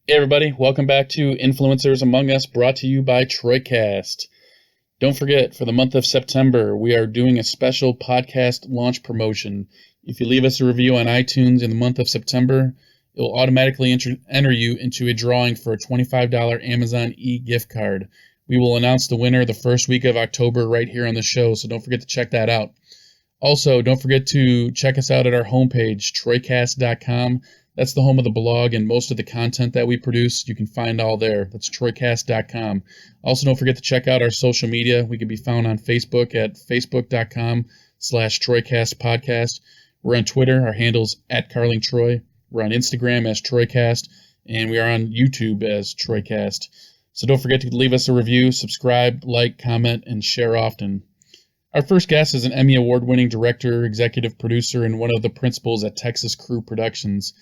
Hey everybody, welcome back to Influencers Among Us, brought to you by Troycast. Don't forget, for the month of September, we are doing a special podcast launch promotion. If you leave us a review on iTunes in the month of September, it will automatically enter you into a drawing for a $25 Amazon e-gift card. We will announce the winner the first week of October right here on the show, so don't forget to check that out. Also, don't forget to check us out at our homepage, troycast.com. That's the home of the blog and most of the content that we produce. You can find all there. That's troycast.com. Also, don't forget to check out our social media. We can be found on Facebook at facebook.com/TroycastPodcast. We're on Twitter. Our handle's @CarlingTroy. We're on Instagram as Troycast. And we are on YouTube as Troycast. So don't forget to leave us a review, subscribe, like, comment, and share often. Our first guest is an Emmy Award-winning director, executive producer, and one of the principals at Texas Crew Productions.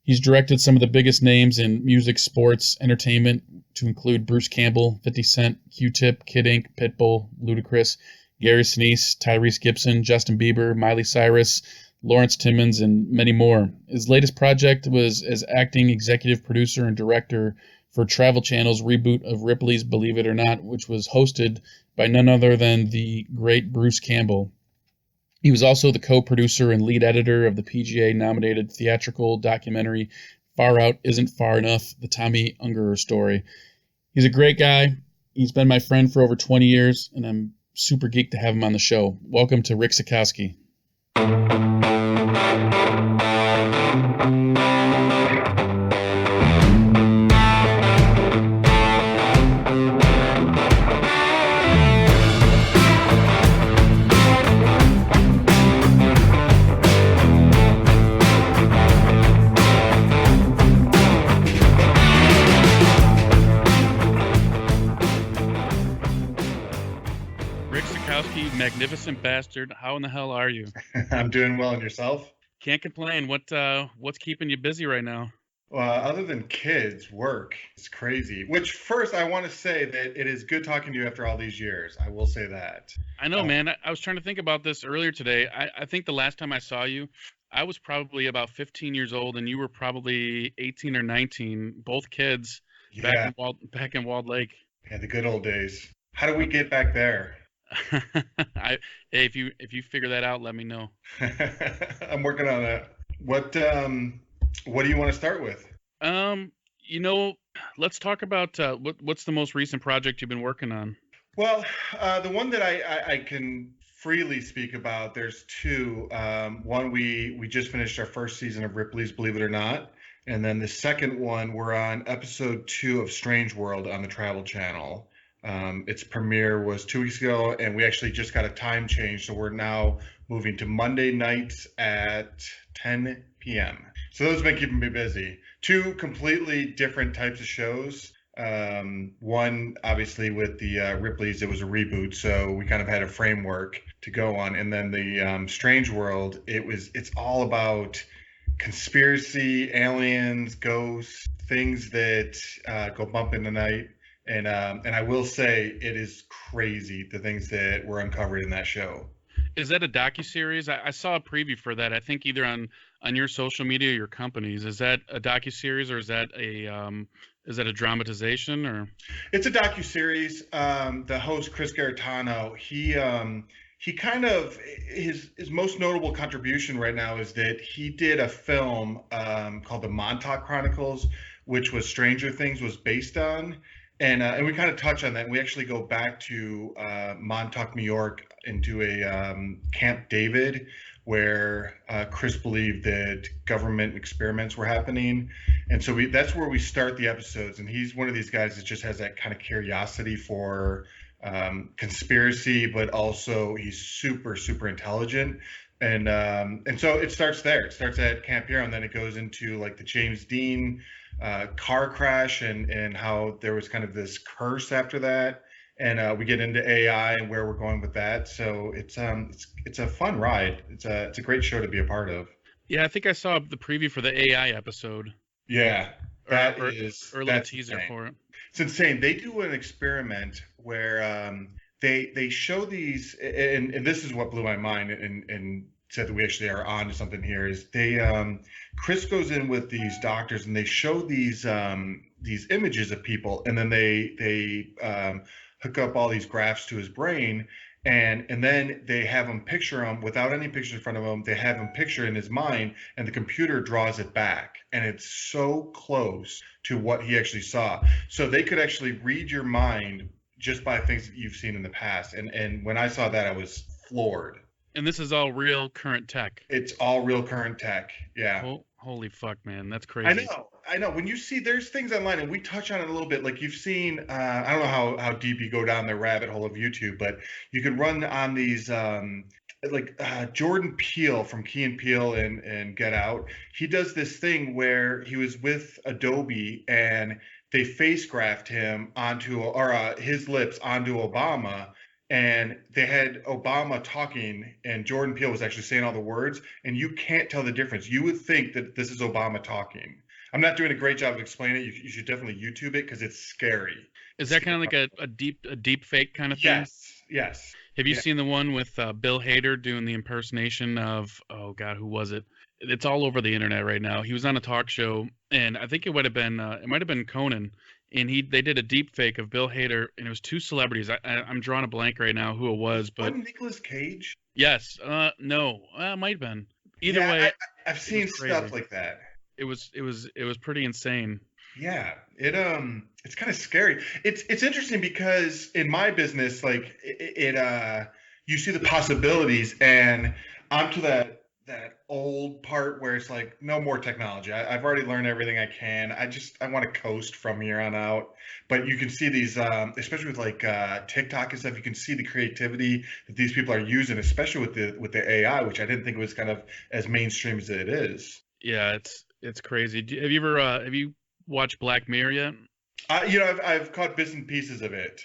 He's directed some of the biggest names in music, sports, entertainment, to include Bruce Campbell, 50 Cent, Q-Tip, Kid Ink, Pitbull, Ludacris, Gary Sinise, Tyrese Gibson, Justin Bieber, Miley Cyrus, Lawrence Timmons, and many more. His latest project was as acting executive producer and director for Travel Channel's reboot of Ripley's Believe It or Not, which was hosted by none other than the great Bruce Campbell. He was also the co-producer and lead editor of the PGA Nominated theatrical documentary Far Out Isn't Far Enough, the Tomi Ungerer Story. He's a great guy. He's been my friend for over 20 years, and I'm super geeked to have him on the show. Welcome to Rick Cikowski. Magnificent bastard. How in the hell are you? I'm doing well, and yourself? Can't complain. What's keeping you busy right now? Other than kids, work is crazy. Which first, I want to say that it is good talking to you after all these years. I will say that. I know, man. I was trying to think about this earlier today. I think the last time I saw you, I was probably about 15 years old, and you were probably 18 or 19. Both kids back in Walled Lake. Yeah, the good old days. How do we get back there? Hey, if you figure that out, let me know. I'm working on that. What do you want to start with? Let's talk about what's the most recent project you've been working on. Well, the one that I can freely speak about, there's two. One, we just finished our first season of Ripley's Believe It or Not, and then the second one, we're on episode 2 of Strange World on the Travel Channel. Its premiere was 2 weeks ago, and we actually just got a time change, so we're now moving to Monday nights at 10 p.m. So those have been keeping me busy. Two completely different types of shows. One, obviously, with the Ripley's, it was a reboot, so we kind of had a framework to go on. And then the Strange World, it's all about conspiracy, aliens, ghosts, things that go bump in the night. And I will say it is crazy, the things that were uncovered in that show. Is that a docuseries? I saw a preview for that. I think either on your social media or your company's. Is that a docuseries or is that a dramatization or? It's a docuseries. The host Chris Garetano, he kind of his most notable contribution right now is that he did a film called The Montauk Chronicles, which was Stranger Things was based on. And we kind of touch on that. We actually go back to Montauk, New York, into a Camp David, where Chris believed that government experiments were happening. And so that's where we start the episodes. And he's one of these guys that just has that kind of curiosity for conspiracy, but also he's super, super intelligent. And so it starts there. It starts at Camp Hero, and then it goes into like the James Dean car crash and how there was kind of this curse after that, and we get into AI and where we're going with that. So it's a fun ride. It's a great show to be a part of. Yeah, I think I saw the preview for the AI episode. Yeah, or a little teaser insane. For it. It's insane. They do an experiment where they show these, and this is what blew my mind, and said that we actually are on to something here, is Chris goes in with these doctors and they show these images of people, and then they hook up all these graphs to his brain, and then they have him picture him without any pictures in front of him. They have him picture in his mind, and the computer draws it back, and it's so close to what he actually saw. So they could actually read your mind just by things that you've seen in the past. And when I saw that, I was floored. And this is all real current tech. It's all real current tech. Yeah. Oh, holy fuck, man. That's crazy. I know. When you see, there's things online, and we touch on it a little bit. Like you've seen, I don't know how deep you go down the rabbit hole of YouTube, but you can run on these, Jordan Peele from Key and Peele and Get Out. He does this thing where he was with Adobe and they face graphed him his lips onto Obama, and they had Obama talking and Jordan Peele was actually saying all the words, and you can't tell the difference. You would think that this is Obama talking. I'm not doing a great job of explaining it. You should definitely YouTube it because it's scary. Is that kind of like a deep fake kind of thing? Yes. Have you seen the one with Bill Hader doing the impersonation of, oh God, who was it? It's all over the internet right now. He was on a talk show, and I think it might have been Conan, and they did a deep fake of Bill Hader, and it was two celebrities. I'm drawing a blank right now who it was, but Nicolas Cage? Yes. No. It might have been. Either way, I've seen stuff like that. It was pretty insane. Yeah, it's kind of scary. It's interesting because in my business, like you see the possibilities, and I'm to that old part where it's like no more technology. I've already learned everything I can. I want to coast from here on out. But you can see these, especially with like TikTok and stuff. You can see the creativity that these people are using, especially with the AI, which I didn't think was kind of as mainstream as it is. Yeah, it's crazy. Have you watched Black Mirror yet? I've caught bits and pieces of it.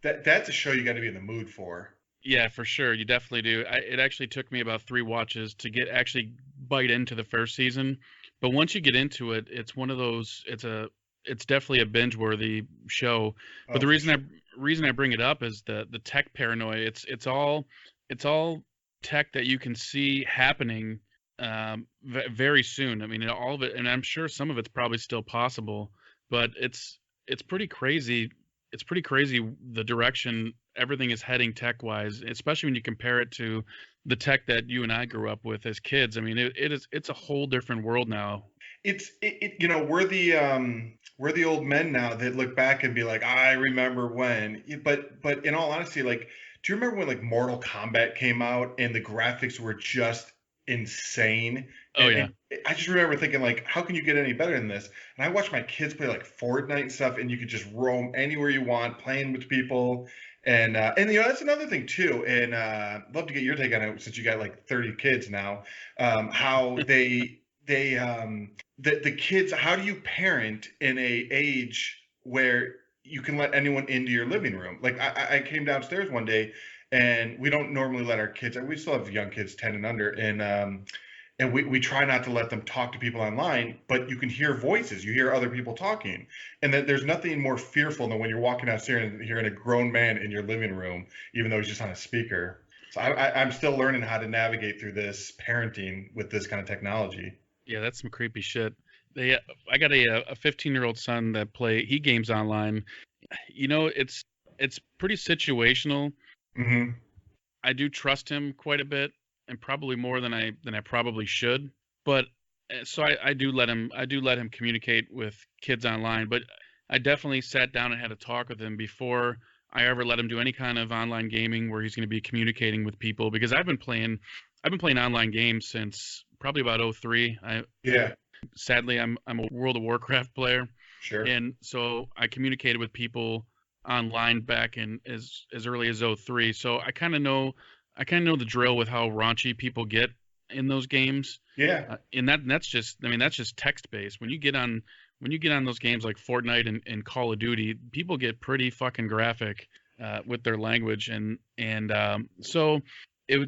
That's a show you got to be in the mood for. Yeah, for sure. You definitely do. It actually took me about 3 watches to actually bite into the first season. But once you get into it, it's one of those. It's definitely a binge-worthy show. But the reason I bring it up is the tech paranoia. It's all tech that you can see happening very soon. I mean, all of it, and I'm sure some of it's probably still possible. But it's pretty crazy. It's pretty crazy the direction everything is heading tech-wise, especially when you compare it to the tech that you and I grew up with as kids. I mean, it's a whole different world now. We're the old men now that look back and be like, I remember when. But in all honesty, like, do you remember when like Mortal Kombat came out and the graphics were just insane? Oh, yeah. I just remember thinking, like, how can you get any better than this? And I watched my kids play like Fortnite and stuff, and you could just roam anywhere you want, playing with people. And that's another thing too. And love to get your take on it since you got like 30 kids now. How the kids, how do you parent in a age where you can let anyone into your living room? Like I came downstairs one day, and we don't normally let our kids. We still have young kids, 10 and under, and we try not to let them talk to people online, but you can hear voices. You hear other people talking. And that there's nothing more fearful than when you're walking downstairs and hearing a grown man in your living room, even though he's just on a speaker. So I'm still learning how to navigate through this parenting with this kind of technology. Yeah, that's some creepy shit. I got a 15-year-old son that he games online. It's pretty situational. Mm-hmm. I do trust him quite a bit, and probably more than I probably should. But so I do let him communicate with kids online. But I definitely sat down and had a talk with him before I ever let him do any kind of online gaming where he's going to be communicating with people, because I've been playing online games since probably about 2003. Sadly, I'm a World of Warcraft player. Sure. And so I communicated with people online back in as early as 2003. So I kind of know the drill with how raunchy people get in those games. Yeah. And that's just text based. When you get on those games like Fortnite and Call of Duty, people get pretty fucking graphic with their language, and so it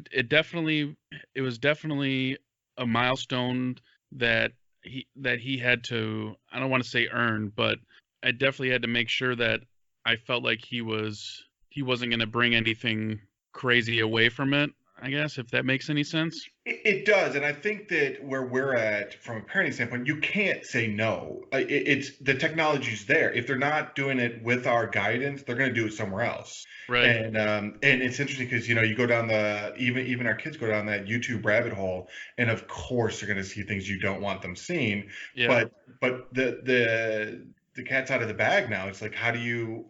was definitely a milestone that he had to, I don't want to say earn, but I definitely had to make sure that I felt like he wasn't going to bring anything crazy away from it. I guess, if that makes any sense. It does, and I think that where we're at from a parenting standpoint, you can't say no. It's the technology's there. If they're not doing it with our guidance, they're going to do it somewhere else. Right. And it's interesting because you go down the even our kids go down that YouTube rabbit hole, and of course they're going to see things you don't want them seeing. Yeah. But the cat's out of the bag now. It's like how do you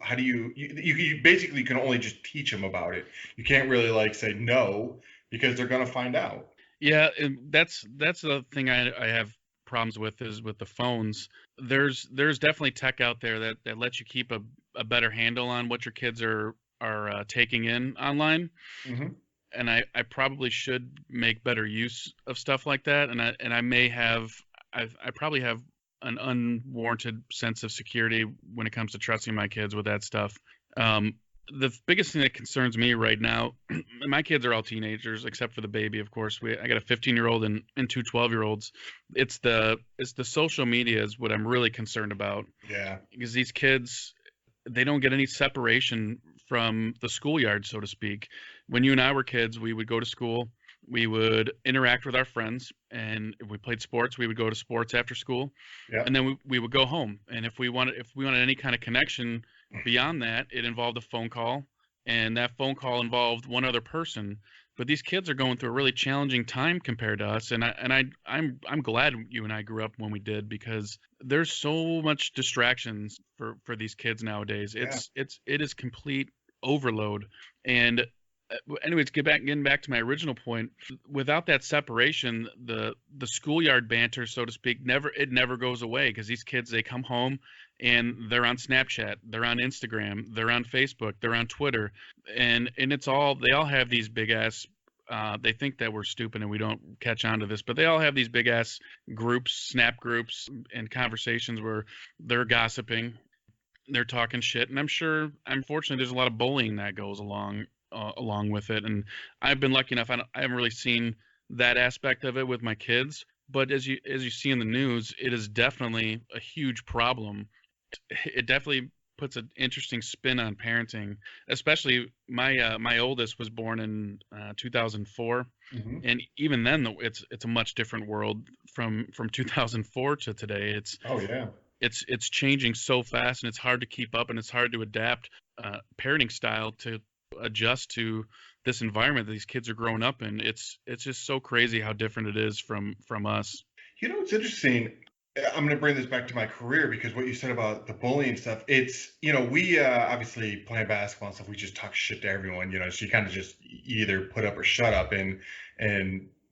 basically can only just teach them about it. You can't really like say no because they're going to find out. Yeah, and that's the thing I have problems with is with the phones. There's definitely tech out there that lets you keep a better handle on what your kids are taking in online. Mm-hmm. And I probably should make better use of stuff like that. And I may have I probably have an unwarranted sense of security when it comes to trusting my kids with that stuff. The biggest thing that concerns me right now, my kids are all teenagers except for the baby, of course. I got a 15-year-old and two 12-year-olds. It's the social media is what I'm really concerned about. Yeah. Because these kids, they don't get any separation from the schoolyard, so to speak. When you and I were kids, we would go to school, we would interact with our friends, and if we played sports, we would go to sports after school. Yeah. And then we would go home. And if we wanted any kind of connection beyond that, it involved a phone call, and that phone call involved one other person. But these kids are going through a really challenging time compared to us, and I'm glad you and I grew up when we did, because there's so much distractions for these kids nowadays. It is complete overload. And anyways, getting back to my original point, without that separation, the schoolyard banter, so to speak, never goes away, because these kids, they come home and they're on Snapchat, they're on Instagram, they're on Facebook, they're on Twitter, and they all have these big ass they think that we're stupid and we don't catch on to this, but they all have these big ass groups, snap groups, and conversations where they're gossiping, they're talking shit, and I'm sure, unfortunately, there's a lot of bullying that goes along with it. And I've been lucky enough, I haven't really seen that aspect of it with my kids, but as you see in the news, it is definitely a huge problem. It definitely puts an interesting spin on parenting, especially my oldest was born in 2004. Mm-hmm. And even then it's a much different world from 2004 to today. It's changing so fast, and it's hard to keep up, and it's hard to adapt parenting style to adjust to this environment that these kids are growing up in. It's just so crazy how different it is from us. It's interesting. I'm going to bring this back to my career, because what you said about the bullying stuff, it's, we obviously playing basketball and stuff, we just talk shit to everyone, so you kind of just either put up or shut up, and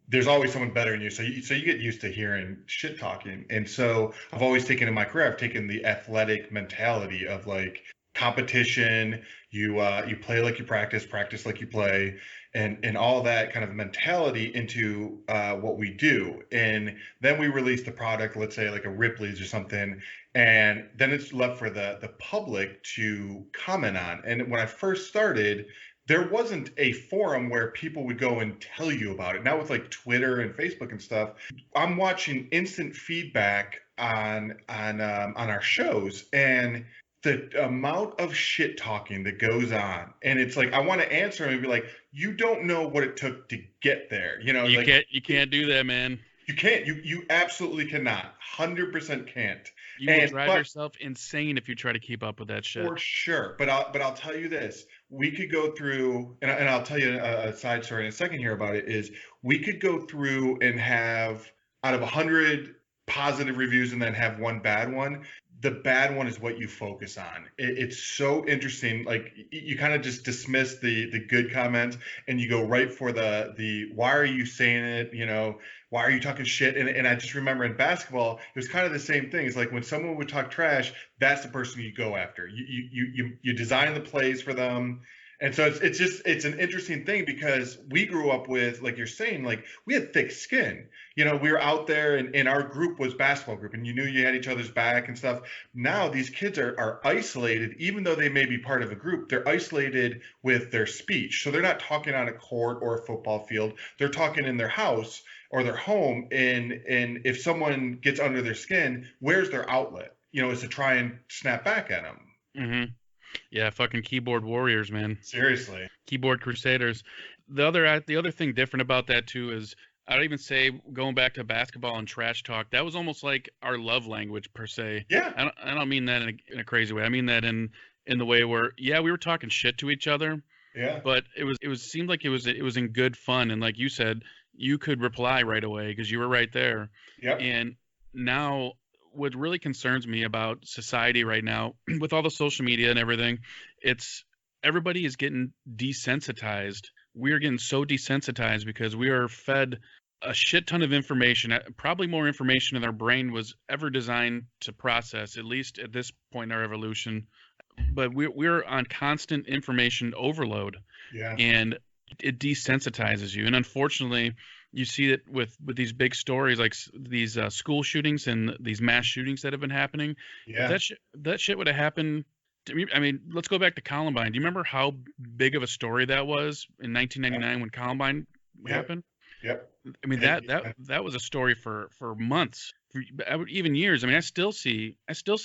there's always someone better than you. So you get used to hearing shit talking. And so I've always taken in my career, I've taken the athletic mentality of like competition, you play like you practice like you play, and all that kind of mentality into what we do. And then we release the product, let's say like a Ripley's or something, and then it's left for the public to comment on. And when I first started, there wasn't a forum where people would go and tell you about it. Now with like Twitter and Facebook and stuff, I'm watching instant feedback on our shows, and the amount of shit talking that goes on, and it's like I want to answer him and be like, you don't know what it took to get there. You can't do that, man. You can't. You absolutely cannot. 100% can't. You will drive yourself insane if you try to keep up with that shit. For sure. But I'll tell you this. We could go through, and I'll tell you a side story in a second here about it, is we could go through and have, out of 100 positive reviews and then have one bad one. The bad one is what you focus on. It's so interesting. Like you kind of just dismiss the good comments, and you go right for the why are you saying it? Why are you talking shit? And I just remember in basketball, it was kind of the same thing. It's like when someone would talk trash, that's the person you go after. You design the plays for them. And so it's an interesting thing, because we grew up with, like you're saying, like we had thick skin. We were out there, and our group was basketball group, and you knew you had each other's back and stuff. Now these kids are isolated, even though they may be part of a group. They're isolated with their speech. So they're not talking on a court or a football field. They're talking in their house or their home. And if someone gets under their skin, where's their outlet? Is to try and snap back at them. Mm-hmm. Yeah, fucking keyboard warriors, man. Seriously. Keyboard crusaders. the other thing different about that too is I'd even say going back to basketball and trash talk, that was almost like our love language per se. Yeah. I don't mean that in a crazy way. I mean that in the way where yeah, we were talking shit to each other, Yeah. but it was seemed like it was in good fun, and like you said, you could reply right away because you were right there. Yep. And now what really concerns me about society right now with all the social media and everything, it's everybody is getting desensitized. We are getting so desensitized because we are fed a shit ton of information, probably more information than our brain was ever designed to process, at least at this point in our evolution. But we're on constant information overload. Yeah. And it desensitizes you. And unfortunately, you see it with these big stories like these school shootings and these mass shootings that have been happening. Yeah. If that shit would have happened to me. I mean, let's go back to Columbine. Do you remember how big of a story that was in 1999 when Columbine happened? Yep. I mean, that was a story for months, even years. I mean, I still see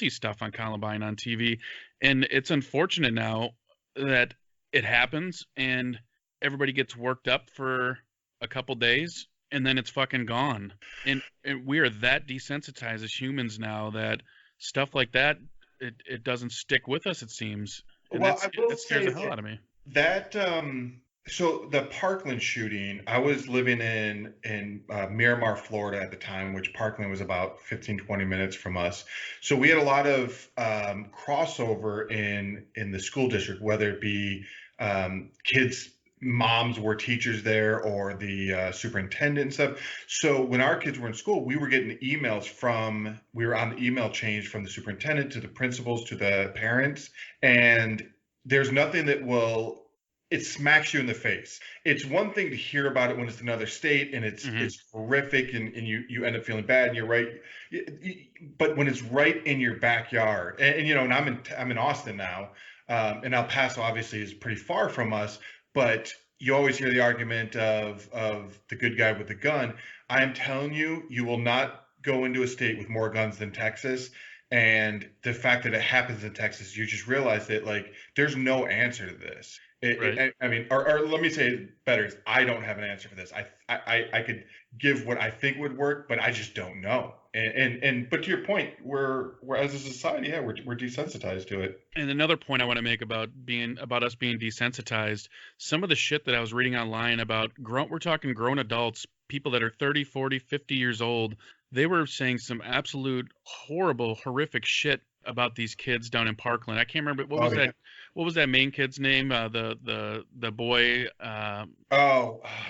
stuff on Columbine on TV, and it's unfortunate now that it happens and everybody gets worked up for a couple days and then it's fucking gone. And we are that desensitized as humans now that stuff like that it doesn't stick with us, it seems. And Well, that scares the hell out of me. That so the Parkland shooting, I was living in Miramar, Florida at the time, which Parkland was about 15, 20 minutes from us. So we had a lot of crossover in the school district, whether it be kids' moms were teachers there or the superintendent and stuff. So when our kids were in school, we were getting emails we were on the email chains from the superintendent to the principals to the parents. And there's nothing that it smacks you in the face. It's one thing to hear about it when it's another state and it's horrific and you end up feeling bad and you're right. But when it's right in your backyard and you know, and I'm in Austin now, and El Paso obviously is pretty far from us, but you always hear the argument of the good guy with the gun. I am telling you, you will not go into a state with more guns than Texas. And the fact that it happens in Texas, you just realize that like there's no answer to this. I mean, or let me say it better. I don't have an answer for this. I could give what I think would work, but I just don't know. But to your point, we're as a society, yeah, we're desensitized to it. And another point I want to make about us being desensitized, some of the shit that I was reading online about we're talking grown adults, people that are 30, 40, 50 years old, they were saying some absolute horrible, horrific shit about these kids down in Parkland. I can't remember what was that main kid's name? The boy. I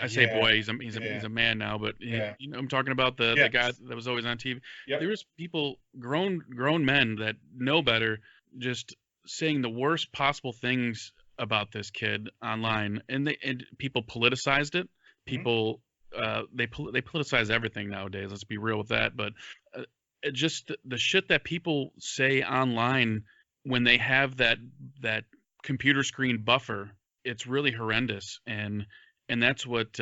say boy. He's a man now, but you know, I'm talking about the guy that was always on TV. Yep. There was people, grown men that know better, just saying the worst possible things about this kid online, and people politicized it. People they politicize everything nowadays. Let's be real with that, but. Just the shit that people say online when they have that computer screen buffer, it's really horrendous, and that's what's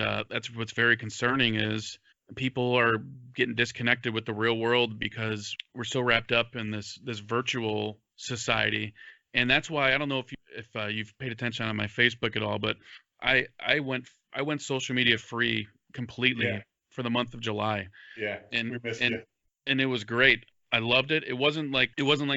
very concerning is people are getting disconnected with the real world because we're so wrapped up in this virtual society. And that's why I don't know if you've paid attention on my Facebook at all, but I went social media free completely for the month of July. Yeah, we missed you. And it was great. I loved it. It wasn't like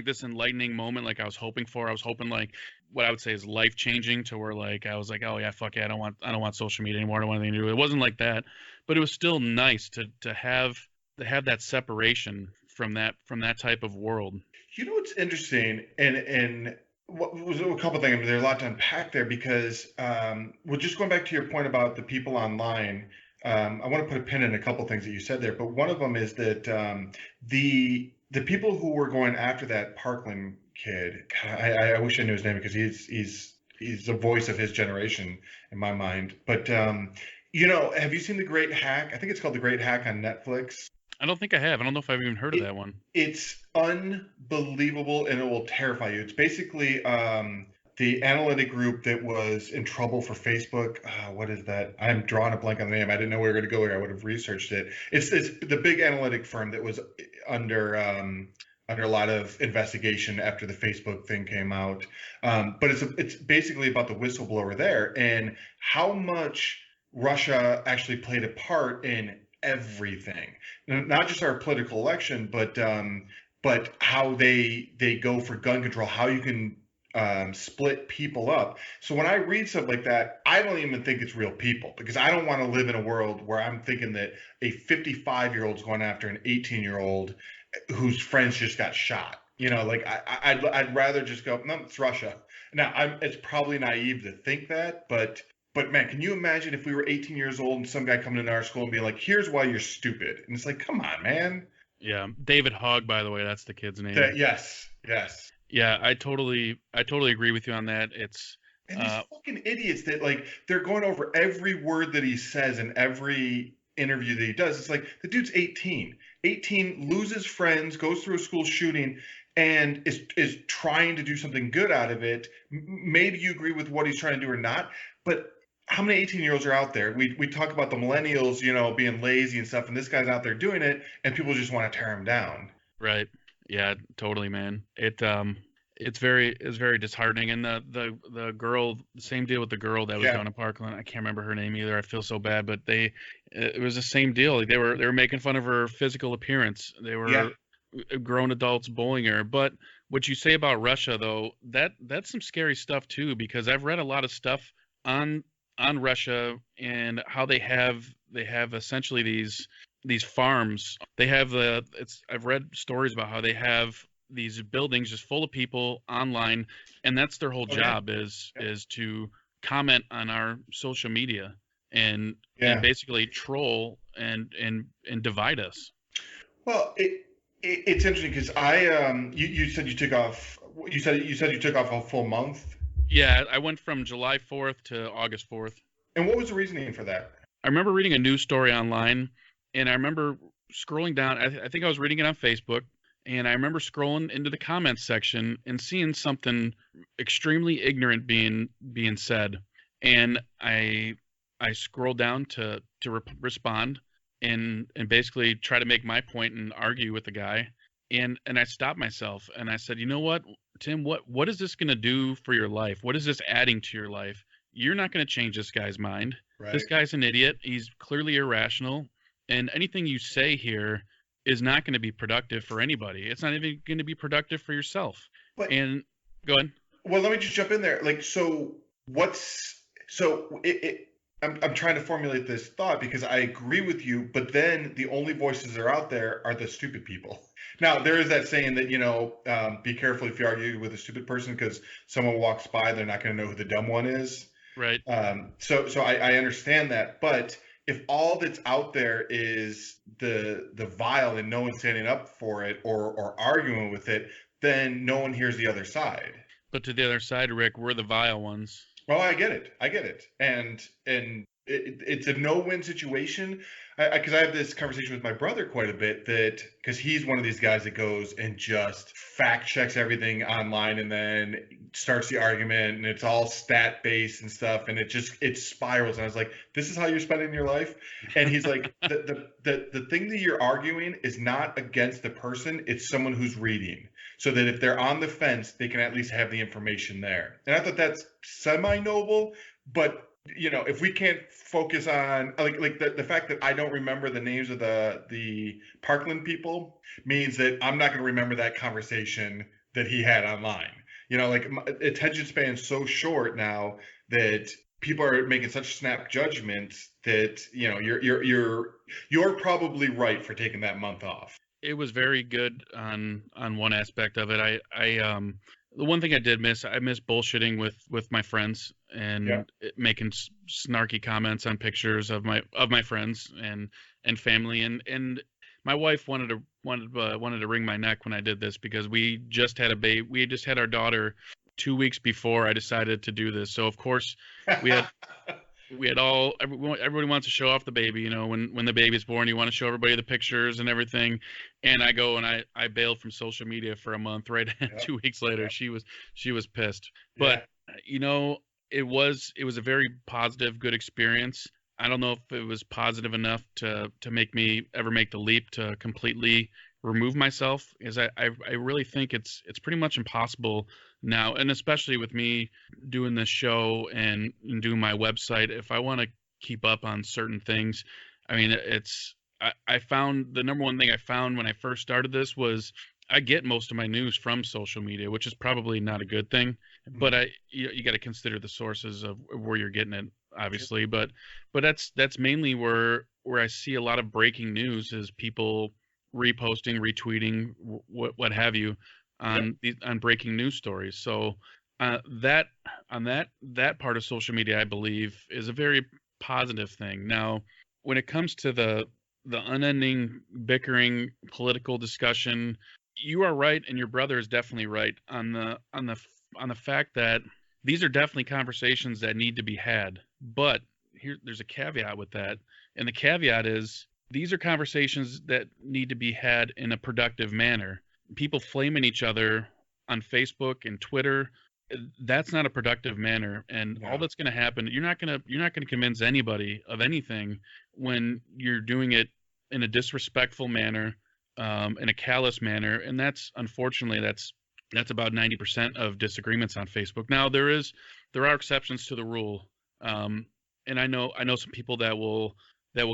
this enlightening moment like I was hoping for. I was hoping like what I would say is life changing to where like I was like, oh yeah, fuck yeah, I don't want social media anymore. I don't want anything to do with it. It wasn't like that, but it was still nice to have that separation from that type of world. You know what's interesting, and what was a couple things. I mean, there's a lot to unpack there because well, just going back to your point about the people online. I want to put a pin in a couple things that you said there, but one of them is that the people who were going after that Parkland kid, God, I wish I knew his name because he's the voice of his generation in my mind. But you know, have you seen The Great Hack? I think it's called The Great Hack on Netflix. I don't think I have. I don't know if I've even heard of that one. It's unbelievable and it will terrify you. It's basically the analytic group that was in trouble for Facebook. What is that? I'm drawing a blank on the name. I didn't know we were going to go here. I would have researched it. It's the big analytic firm that was under under a lot of investigation after the Facebook thing came out. But it's basically about the whistleblower there and how much Russia actually played a part in everything, not just our political election, but how they go for gun control, how you can split people up. So when I read stuff like that, I don't even think it's real people, because I don't want to live in a world where I'm thinking that a 55-year-old's going after an 18-year-old whose friends just got shot. Like I'd rather just go, no, it's Russia. Now, it's probably naive to think that, but man, can you imagine if we were 18 years old and some guy coming into our school and being like, here's why you're stupid? And it's like, come on, man. Yeah, David Hogg, by the way, that's the kid's name. Yes. Yeah, I totally agree with you on that. It's and these fucking idiots that, like, they're going over every word that he says in every interview that he does. It's like, the dude's 18, loses friends, goes through a school shooting, and is trying to do something good out of it. Maybe you agree with what he's trying to do or not, but how many 18-year-olds are out there? We talk about the millennials, being lazy and stuff, and this guy's out there doing it, and people just want to tear him down. Right. Yeah, totally, man. It's very disheartening. And the girl, the same deal with the girl that was down in Parkland. I can't remember her name either. I feel so bad, but it was the same deal. Like, they were making fun of her physical appearance. They were grown adults bullying her. But what you say about Russia, though, that's some scary stuff too, because I've read a lot of stuff on Russia and how they have essentially these farms. They have I've read stories about how they have these buildings just full of people online, and that's their whole job is to comment on our social media and basically troll and divide us. Well, it's interesting because you said you took off. You said you took off a full month. Yeah, I went from July 4th to August 4th. And what was the reasoning for that? I remember reading a news story online, and I remember scrolling down. I think I was reading it on Facebook, and I remember scrolling into the comments section and seeing something extremely ignorant being said. And I scrolled down to respond and basically try to make my point and argue with the guy. And I stopped myself and I said, you know what, Tim, what is this going to do for your life? What is this adding to your life? You're not going to change this guy's mind. Right. This guy's an idiot. He's clearly irrational. And anything you say here is not going to be productive for anybody. It's not even going to be productive for yourself. And go ahead. Well, let me just jump in there. Like, I'm trying to formulate this thought because I agree with you, but then the only voices that are out there are the stupid people. Now, there is that saying that, be careful if you argue with a stupid person, because someone walks by, they're not going to know who the dumb one is. Right. So I understand that. But if all that's out there is the vile and no one's standing up for it or arguing with it, then no one hears the other side. But to the other side, Rick, we're the vile ones. Oh, I get it. And it's a no-win situation. Because I have this conversation with my brother quite a bit, because he's one of these guys that goes and just fact checks everything online and then starts the argument, and it's all stat based and stuff, and it spirals. And I was like, this is how you're spending your life? And he's like, the thing that you're arguing is not against the person, it's someone who's reading, so that if they're on the fence, they can at least have the information there. And I thought that's semi-noble, but if we can't focus on like the fact that I don't remember the names of the Parkland people means that I'm not going to remember that conversation that he had online. Like, my attention span is so short now that people are making such snap judgments that you're probably right for taking that month off. It was very good on one aspect of it. The one thing I did miss, I missed bullshitting with my friends and making snarky comments on pictures of my friends and family, and my wife wanted to wring my neck when I did this, because we just had a baby. We had just had our daughter 2 weeks before I decided to do this. So of course we had everybody wants to show off the baby, when the baby's born, you want to show everybody the pictures and everything. And I go and I bailed from social media for a month, right? 2 weeks later, she was pissed. But it was a very positive, good experience. I don't know if it was positive enough to make me ever make the leap to completely remove myself, is I really think it's pretty much impossible now, and especially with me doing this show and doing my website, if I want to keep up on certain things, I mean, I found the number one thing I found when I first started this was I get most of my news from social media, which is probably not a good thing, but you got to consider the sources of where you're getting it, obviously. But that's mainly where I see a lot of breaking news is people reposting, retweeting, what have you, on breaking news stories. So that part of social media, I believe, is a very positive thing. Now, when it comes to the unending bickering political discussion, you are right, and your brother is definitely right on the fact that these are definitely conversations that need to be had. But there's a caveat with that, and the caveat is these are conversations that need to be had in a productive manner. People flaming each other on Facebook and Twitter, that's not a productive manner, and all that's going to happen, you're not going to convince anybody of anything when you're doing it in a disrespectful manner, in a callous manner, and that's unfortunately that's about 90% of disagreements on Facebook. Now there are exceptions to the rule, and I know some people that will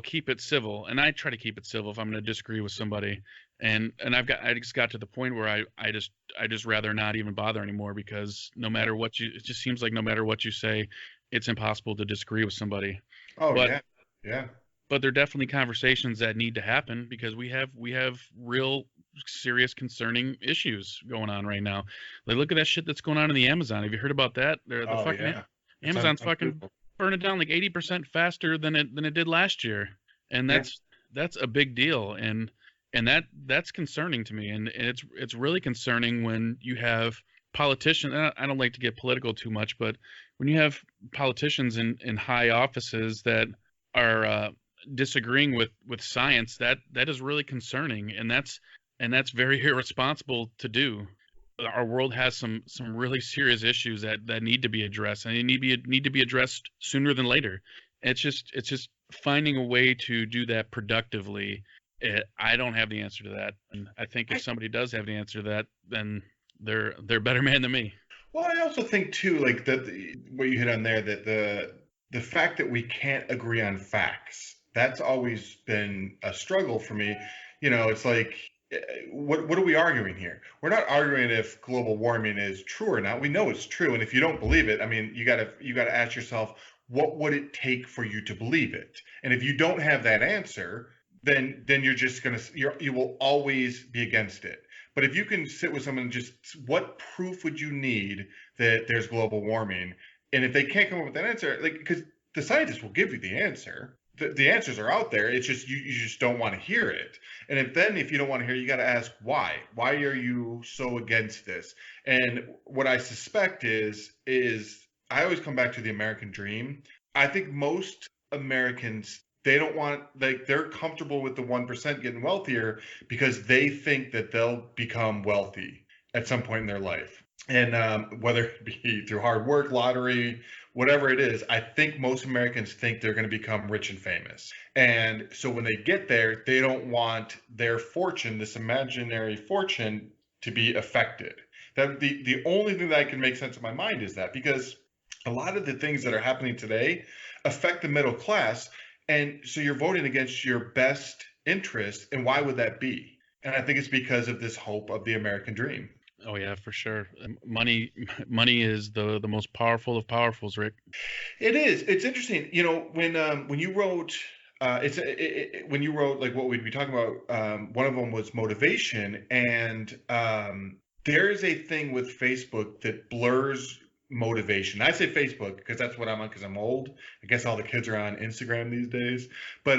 keep it civil, and I try to keep it civil if I'm going to disagree with somebody, and I just got to the point where I just rather not even bother anymore, because it just seems like no matter what you say, it's impossible to disagree with somebody. Yeah. But there are definitely conversations that need to happen, because we have real serious concerning issues going on right now. Like, look at that shit that's going on in the Amazon. Have you heard about that? Amazon's fucking burning down like 80% faster than it did last year, and that's a big deal, and that's concerning to me, and it's really concerning when you have politicians. I don't like to get political too much, but when you have politicians in high offices that are disagreeing with science, that is really concerning, and that's very irresponsible to do. Our world has some really serious issues that need to be addressed, and they need to be addressed sooner than later. It's just finding a way to do that productively. I don't have the answer to that, and I think if somebody does have the answer to that, then they're a better man than me. Well, I also think too, like that what you hit on there, that the fact that we can't agree on facts, that's always been a struggle for me. It's like, what are we arguing here? We're not arguing if global warming is true or not. We know it's true, and if you don't believe it, I mean, you gotta ask yourself, what would it take for you to believe it? And if you don't have that answer, then you're just you will always be against it. But if you can sit with someone and just, what proof would you need that there's global warming? And if they can't come up with that answer, like, because the scientists will give you the answer. The answers are out there. It's just you just don't want to hear it. And if you don't want to hear it, you got to ask why. Why are you so against this? And what I suspect is I always come back to the American dream. I think most Americans, they don't want, like, they're comfortable with the 1% getting wealthier because they think that they'll become wealthy at some point in their life. And whether it be through hard work, lottery, whatever it is, I think most Americans think they're going to become rich and famous. And so when they get there, they don't want their fortune, this imaginary fortune, to be affected. That the only thing that I can make sense of my mind is that, because a lot of the things that are happening today affect the middle class. And so you're voting against your best interest. And why would that be? And I think it's because of this hope of the American dream. Oh yeah, for sure. Money is the most powerful of powerfuls, Rick. It is. It's interesting. When you wrote, when you wrote, like, what we'd be talking about, one of them was motivation, and there is a thing with Facebook that blurs motivation. I say Facebook because that's what I'm on, because I'm old. I guess all the kids are on Instagram these days. But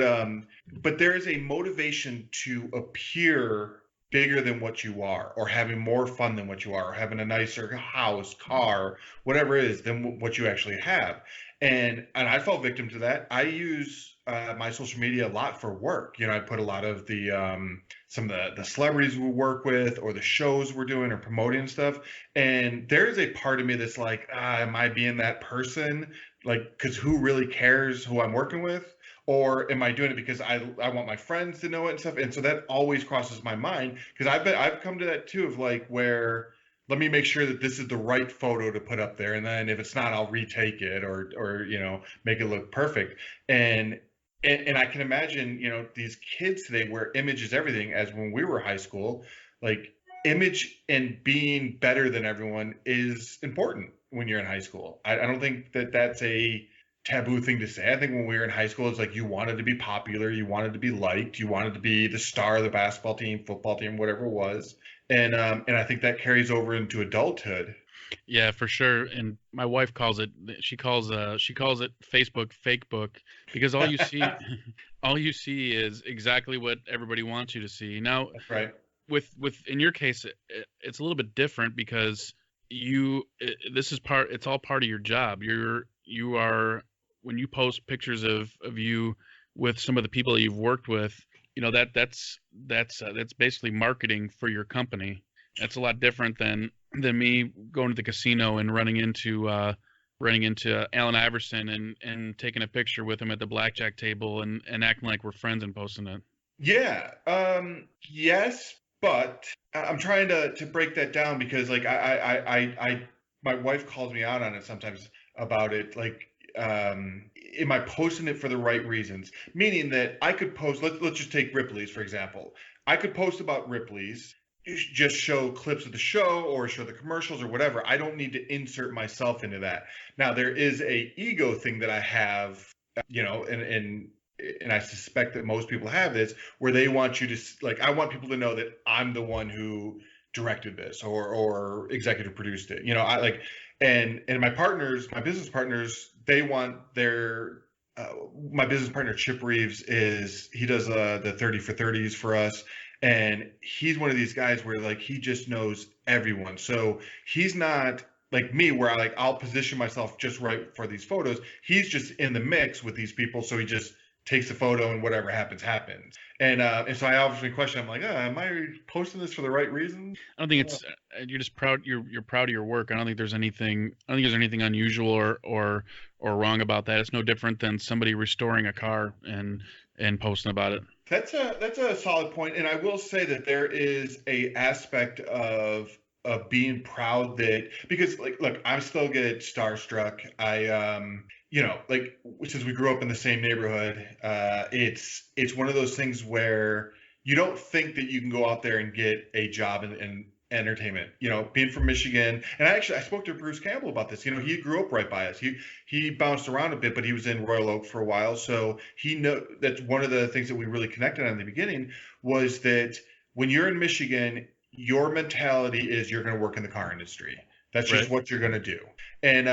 there is a motivation to appear bigger than what you are, or having more fun than what you are, or having a nicer house, car, whatever it is, than what you actually have. And I fell victim to that. I use my social media a lot for work. I put a lot of some of the celebrities we work with, or the shows we're doing or promoting and stuff. And there's a part of me that's like, am I being that person? Like, because who really cares who I'm working with? or am I doing it because I want my friends to know it and stuff? And so that always crosses my mind, because I've come to that too, of like, where let me make sure that this is the right photo to put up there, and then if it's not, I'll retake it, or make it look perfect. And I can imagine, these kids today where image is everything, as when we were high school, like image and being better than everyone is important when you're in high school. I don't think that that's a taboo thing to say. I think when we were in high school, it's like you wanted to be popular, you wanted to be liked, you wanted to be the star of the basketball team, football team, whatever it was. And I think that carries over into adulthood. Yeah, for sure. And my wife calls it, she calls it Facebook fake book, because all you see all you see is exactly what everybody wants you to see. Now, That's right. with in your case, it's a little bit different, because it's all part of your job. You are, when you post pictures of you with some of the people that you've worked with, that's basically marketing for your company. That's a lot different than me going to the casino and running into Allen Iverson and taking a picture with him at the blackjack table and acting like we're friends and posting it. Yeah. Yes, but I'm trying to break that down, because like my wife calls me out on it sometimes about it. Like, am I posting it for the right reasons? Meaning that I could post, let's just take Ripley's, for example. I could post about Ripley's, just show clips of the show or show the commercials or whatever. I don't need to insert myself into that. Now, there is a ego thing that I have, and I suspect that most people have this, where they want you to, like, I want people to know that I'm the one who directed this or executive produced it. I like, and my business partners, they want their, my business partner Chip Reeves he does the 30 for 30s for us. And he's one of these guys where, like, he just knows everyone. So he's not like me, where I'll position myself just right for these photos. He's just in the mix with these people, so he just takes the photo and whatever happens. And so I obviously question. I'm like, am I posting this for the right reasons? I don't think it's you're just proud. You're proud of your work. I don't think there's anything unusual or wrong about that. It's no different than somebody restoring a car and posting about it. That's a solid point, and I will say that there is a aspect of being proud that, because, like, look, I still get starstruck. Like, since we grew up in the same neighborhood, it's one of those things where you don't think that you can go out there and get a job in entertainment. Being from Michigan, and I spoke to Bruce Campbell about this. He grew up right by us. He bounced around a bit, but he was in Royal Oak for a while, so that's one of the things that we really connected on in the beginning, was that when you're in Michigan, your mentality is you're going to work in the car industry. That's just Right. what you're going to do. And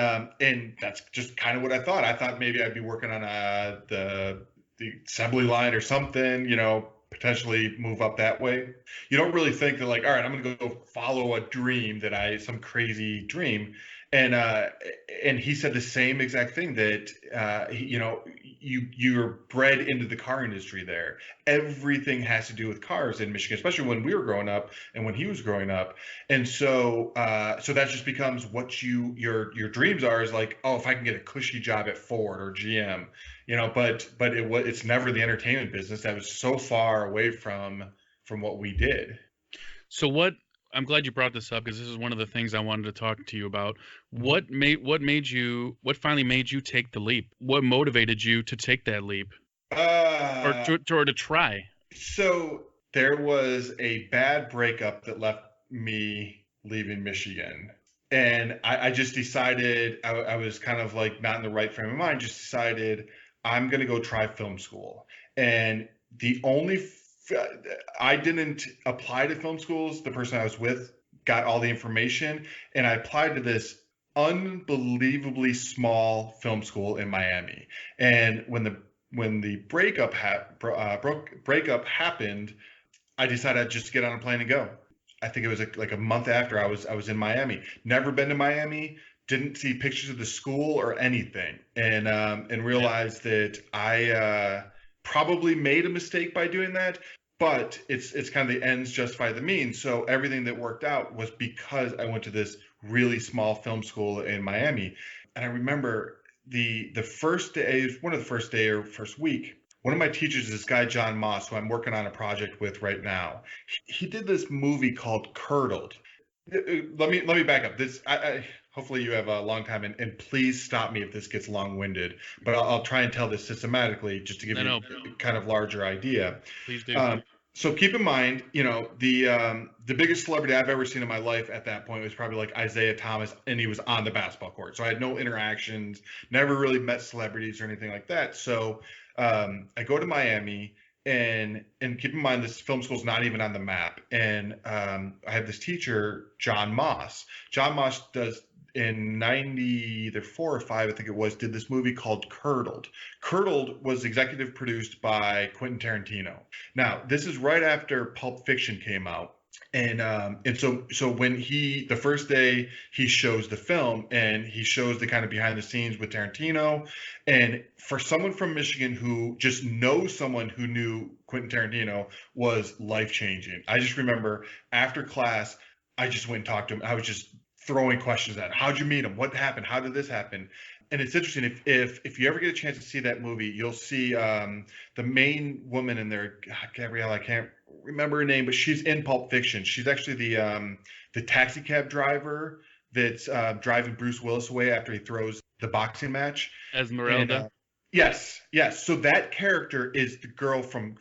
that's just kind of what I thought. I thought maybe I'd be working on the assembly line or something, potentially move up that way. You don't really think that, like, all right, I'm going to go follow a dream some crazy dream. And he said the same exact thing, that you're bred into the car industry there. Everything has to do with cars in Michigan, especially when we were growing up and when he was growing up. And so that just becomes what your dreams are, is like, oh, if I can get a cushy job at Ford or GM, but it's never the entertainment business. That was so far away from what we did. So I'm glad you brought this up, because this is one of the things I wanted to talk to you about. What finally made you take the leap? What motivated you to take that leap, or to try? So there was a bad breakup that left me leaving Michigan. And I just decided, I was kind of like not in the right frame of mind, just decided I'm going to go try film school. And I didn't apply to film schools. The person I was with got all the information, and I applied to this unbelievably small film school in Miami. And when the breakup happened, I decided I'd just get on a plane and go. I think it was like a month after I was in Miami. Never been to Miami. Didn't see pictures of the school or anything, and realized that I probably made a mistake by doing that. But it's kind of the ends justify the means. So everything that worked out was because I went to this really small film school in Miami. And I remember the first day, one of the first day or first week, one of my teachers is this guy, John Moss, who I'm working on a project with right now. He did this movie called Curdled. Let me back up. Hopefully you have a long time, and please stop me if this gets long-winded, but I'll try and tell this systematically just to give you a kind of larger idea. Please do. So keep in mind, the biggest celebrity I've ever seen in my life at that point was probably like Isaiah Thomas, and he was on the basketball court. So I had no interactions, never really met celebrities or anything like that. So I go to Miami, and keep in mind this film school's not even on the map. And I have this teacher, John Moss. John Moss does in 90, either 4 or 5, I think it was, did this movie called Curdled. Curdled was executive produced by Quentin Tarantino. Now, this is right after Pulp Fiction came out. And so when the first day he shows the film, and he shows the kind of behind the scenes with Tarantino, and for someone from Michigan who just knows someone who knew Quentin Tarantino, was life changing. I just remember after class, I just went and talked to him. I was just throwing questions at him. How'd you meet him? What happened? How did this happen? And it's interesting, if you ever get a chance to see that movie, you'll see the main woman in there, Gabrielle, I can't remember her name, but she's in Pulp Fiction. She's actually the taxi cab driver that's driving Bruce Willis away after he throws the boxing match. Esmeralda. And, yes. So that character is the girl from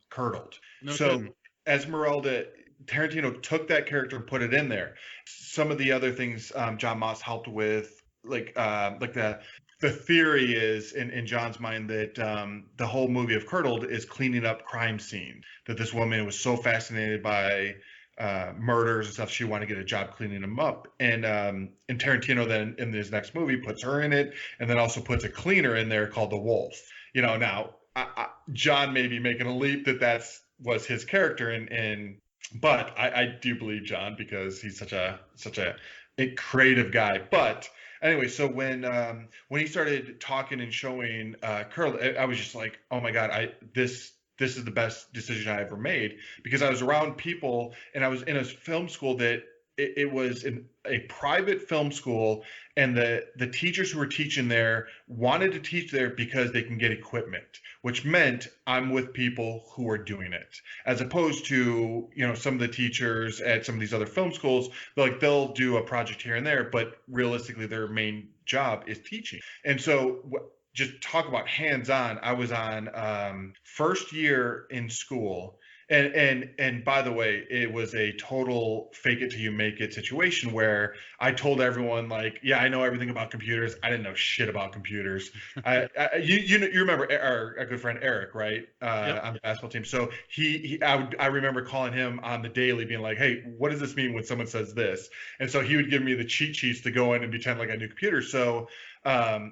Curdled. No so kidding. Esmeralda, Tarantino took that character and put it in there. Some of the other things John Moss helped with, like the theory is in John's mind that the whole movie of Curdled is cleaning up crime scenes. That this woman was so fascinated by murders and stuff, she wanted to get a job cleaning them up. And Tarantino then in his next movie puts her in it, and then also puts a cleaner in there called the Wolf. Now John may be making a leap that was his character, but I do believe John, because he's such a creative guy. But anyway, so when he started talking and showing Curl, I was just like, oh my God, this is the best decision I ever made, because I was around people, and I was in a film school that it was in a private film school, and the teachers who were teaching there wanted to teach there because they can get equipment, which meant I'm with people who are doing it, as opposed to some of the teachers at some of these other film schools, they'll do a project here and there, but realistically their main job is teaching. And so just talk about hands-on. I was on first year in school. And by the way, it was a total fake it till you make it situation where I told everyone, like, yeah, I know everything about computers. I didn't know shit about computers. You remember our good friend Eric, right? Yep. On the basketball team. So I remember calling him on the daily, being like, hey, what does this mean when someone says this? And so he would give me the cheat sheets to go in and pretend like I knew computers. So I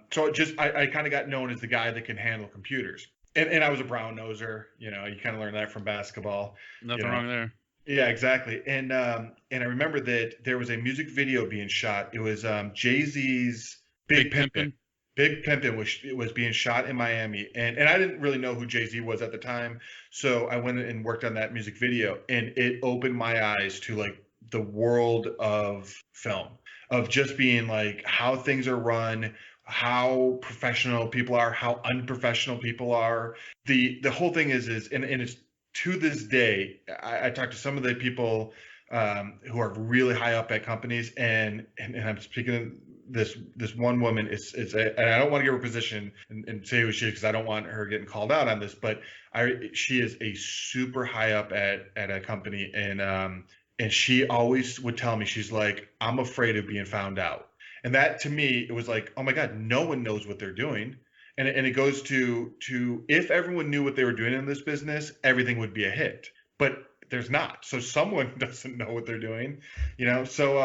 kind of got known as the guy that can handle computers. And I was a brown noser, you kind of learn that from basketball. Nothing wrong there. Yeah, exactly. And I remember that there was a music video being shot. It was Jay-Z's Big Pimpin'. Big Pimpin' was being shot in Miami. And I didn't really know who Jay-Z was at the time. So I went and worked on that music video, and it opened my eyes to like the world of film, of just being like how things are run, how professional people are, how unprofessional people are. The whole thing is and it's to this day, I talk to some of the people who are really high up at companies, and I'm speaking of this one woman and I don't want to give her position and say who she is, because I don't want her getting called out on this, but she is a super high up at a company, and she always would tell me, she's like, I'm afraid of being found out. And that, to me, it was like, oh my God, no one knows what they're doing. And it goes to if everyone knew what they were doing in this business, everything would be a hit. But there's not. So someone doesn't know what they're doing, So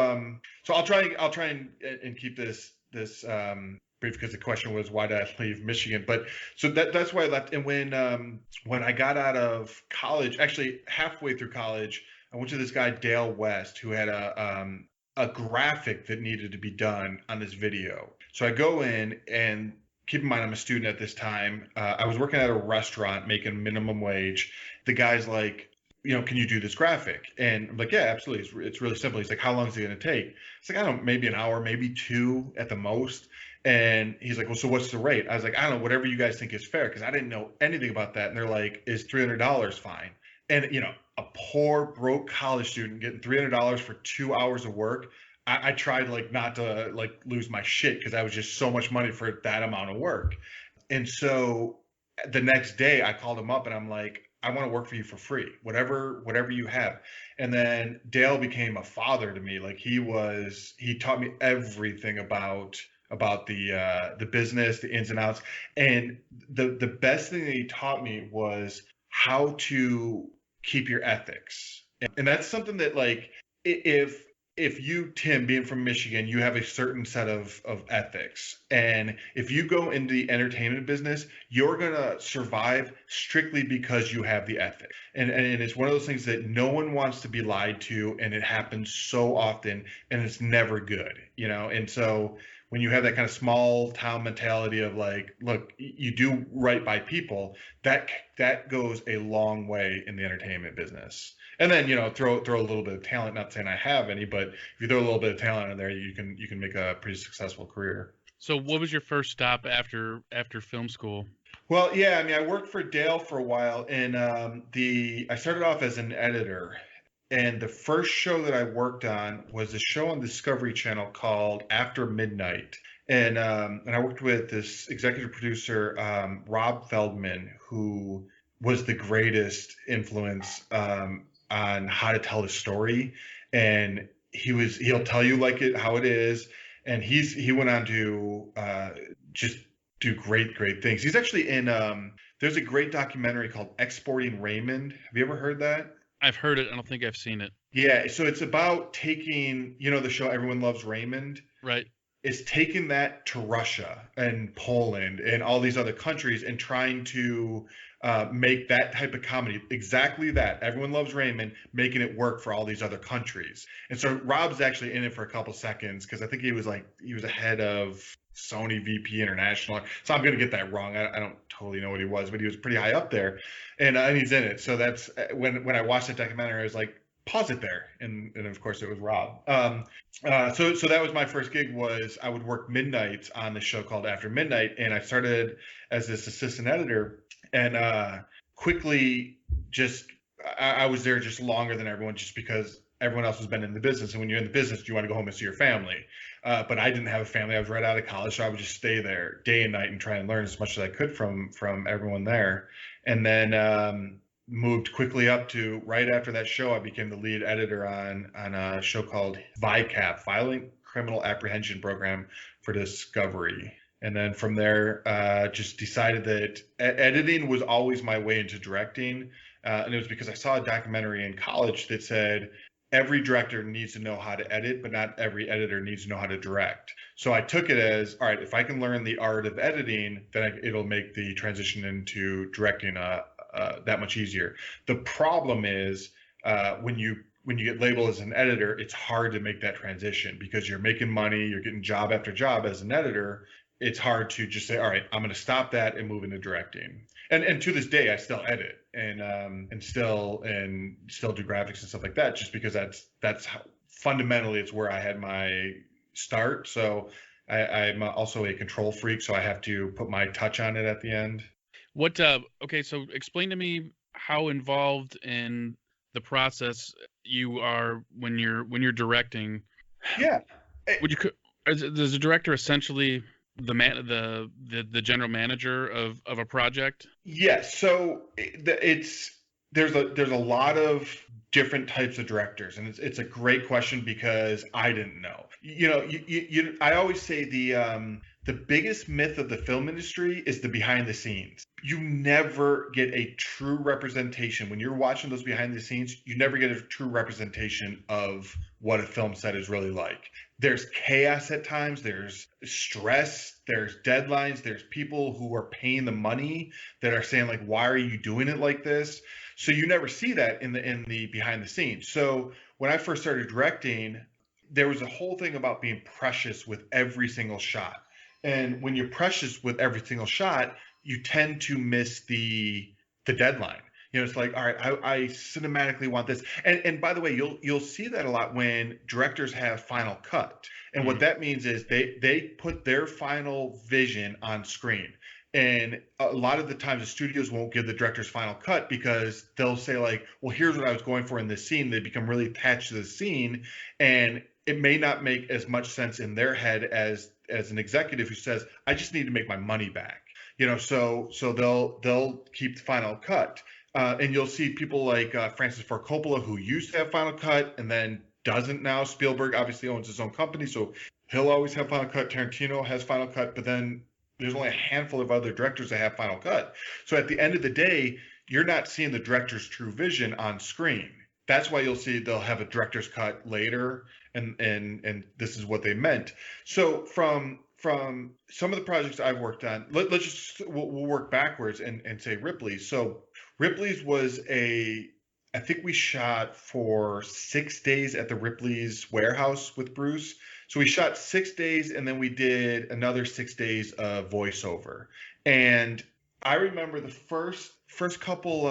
I'll try and keep this brief, because the question was, why did I leave Michigan? But so that's why I left. And when I got out of college, actually halfway through college, I went to this guy, Dale West, who had a graphic that needed to be done on this video. So I go in, and keep in mind, I'm a student at this time. I was working at a restaurant making minimum wage. The guy's like, can you do this graphic? And I'm like, yeah, absolutely. It's really simple. He's like, how long is it going to take? It's like, I don't know, maybe an hour, maybe two at the most. And he's like, well, so what's the rate? I was like, I don't know, whatever you guys think is fair, because I didn't know anything about that. And they're like, is $300 fine? And, a poor, broke college student getting $300 for 2 hours of work. I tried like not to like lose my shit because that was just so much money for that amount of work. And so the next day I called him up and I'm like, I want to work for you for free, whatever you have. And then Dale became a father to me. Like he taught me everything about the business, the ins and outs. And the best thing that he taught me was how to keep your ethics. And that's something that, like, if you, Tim, being from Michigan, you have a certain set of ethics. And if you go into the entertainment business, you're going to survive strictly because you have the ethic. And it's one of those things that no one wants to be lied to, and it happens so often, and it's never good, And so when you have that kind of small town mentality of like, look, you do right by people, that goes a long way in the entertainment business. And then, throw a little bit of talent, not saying I have any, but if you throw a little bit of talent in there, you can make a pretty successful career. So what was your first stop after film school? Well, yeah, I mean, I worked for Dale for a while, and I started off as an editor. And the first show that I worked on was a show on Discovery Channel called After Midnight. And I worked with this executive producer, Rob Feldman, who was the greatest influence on how to tell a story. And he'll tell you how it is. And he went on to just do great things. He's actually in there's a great documentary called Exporting Raymond. Have you ever heard that? I've heard it. I don't think I've seen it. Yeah, so it's about taking, the show Everyone Loves Raymond. Right. It's taking that to Russia and Poland and all these other countries and trying to make that type of comedy, exactly that, Everyone Loves Raymond, making it work for all these other countries. And so Rob's actually in it for a couple seconds because I think he was a head of Sony VP International. So I'm going to get that wrong. I don't totally know what he was, but he was pretty high up there, and he's in it. So that's when I watched that documentary, I was like, pause it there, and of course it was Rob. So that was my first gig. Was I would work midnights on this show called After Midnight, and I started as this assistant editor, and quickly I was there just longer than everyone, just because everyone else has been in the business, and when you're in the business, you want to go home and see your family. But I didn't have a family. I was right out of college, so I would just stay there day and night and try and learn as much as I could from everyone there. And then moved quickly up to, right after that show, I became the lead editor on a show called VICAP, Violent Criminal Apprehension Program for Discovery. And then from there, just decided that editing was always my way into directing. And it was because I saw a documentary in college that said, every director needs to know how to edit, but not every editor needs to know how to direct. So I took it as, all right, if I can learn the art of editing, then it'll make the transition into directing that much easier. The problem is when you get labeled as an editor, it's hard to make that transition because you're making money, you're getting job after job as an editor. It's hard to just say, all right, I'm going to stop that and move into directing. And to this day, I still edit and still do graphics and stuff like that, just because that's how, fundamentally, it's where I had my start. So I'm also a control freak, so I have to put my touch on it at the end. Okay, so explain to me how involved in the process you are when you're directing. Yeah. Does a director essentially the general manager of a project? Yes. So there's a lot of different types of directors, and it's a great question because I didn't know. I always say the biggest myth of the film industry is the behind the scenes. You never get a true representation when you're watching those behind the scenes. You never get a true representation of what a film set is really like. There's chaos at times, there's stress, there's deadlines, there's people who are paying the money that are saying, like, why are you doing it like this? So you never see that in the behind the scenes. So when I first started directing, there was a whole thing about being precious with every single shot. And when you're precious with every single shot, you tend to miss the deadline. You know, it's like, all right, I cinematically want this. And by the way, you'll see that a lot when directors have final cut. And what that means is they put their final vision on screen. And a lot of the times the studios won't give the director's final cut because they'll say like, well, here's what I was going for in this scene. They become really attached to the scene, and it may not make as much sense in their head as an executive who says, I just need to make my money back. You know, so they'll keep the final cut. And you'll see people like Francis Ford Coppola, who used to have final cut and then doesn't now. Spielberg obviously owns his own company, so he'll always have final cut. Tarantino has final cut, but then there's only a handful of other directors that have final cut. So at the end of the day, you're not seeing the director's true vision on screen. That's why you'll see they'll have a director's cut later, and this is what they meant. So from some of the projects I've worked on, let's just we'll work backwards and say Ripley's. So Ripley's was I think we shot for 6 days at the Ripley's warehouse with Bruce. So we shot 6 days, and then we did another 6 days of voiceover. And I remember the first couple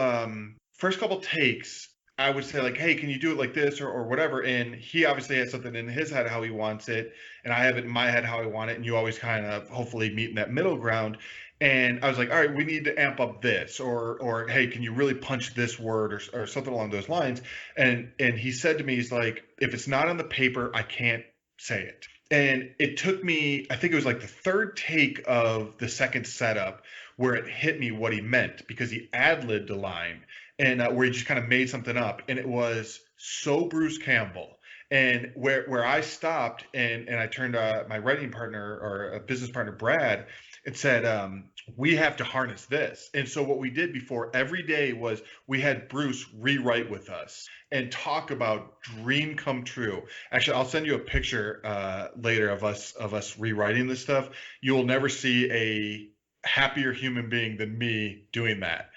takes, I would say like, hey, can you do it like this or whatever? And he obviously has something in his head how he wants it, and I have it in my head how I want it. And you always kind of hopefully meet in that middle ground. And I was like, all right, we need to amp up this, or hey, can you really punch this word or something along those lines? And he said to me, he's like, if it's not on the paper, I can't say it. And it took me, I think it was like the third take of the second setup where it hit me what he meant, because he ad-libbed a line and where he just kind of made something up, and it was so Bruce Campbell. And where I stopped and I turned to my writing partner or a business partner, Brad, and said, we have to harness this. And so what we did before every day was we had Bruce rewrite with us and talk about dream come true. Actually, I'll send you a picture later of us rewriting this stuff. You will never see a happier human being than me doing that.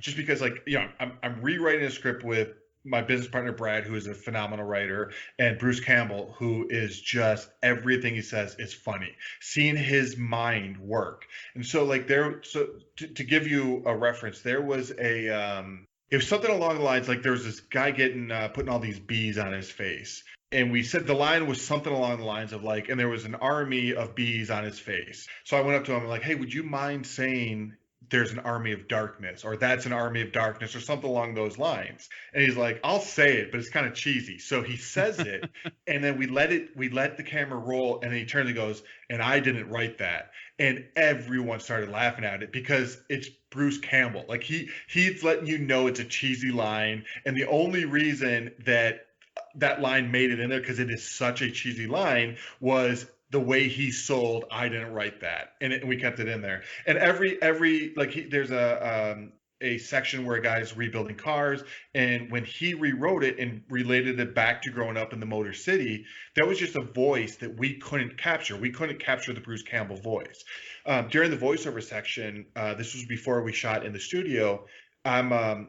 Just because, like, you know, I'm rewriting a script with my business partner Brad, who is a phenomenal writer, and Bruce Campbell, who is just, everything he says is funny. Seeing his mind work. And so like to give you a reference, there was it was something along the lines like there was this guy putting all these bees on his face. And we said the line was something along the lines of like, and there was an army of bees on his face. So I went up to him and like, hey, would you mind saying there's an army of darkness, or that's an army of darkness, or something along those lines? And he's like, I'll say it, but it's kind of cheesy. So he says it, and then we let the camera roll, and then he turns and goes, and I didn't write that. And everyone started laughing at it because it's Bruce Campbell. Like he's letting you know it's a cheesy line, and the only reason that line made it in there, because it is such a cheesy line, was the way he sold I didn't write that, and we kept it in there. And every like there's a section where a guy's rebuilding cars, and when he rewrote it and related it back to growing up in the Motor City, that was just a voice that we couldn't capture. We couldn't capture the Bruce Campbell voice. During the voiceover section, this was before we shot in the studio. When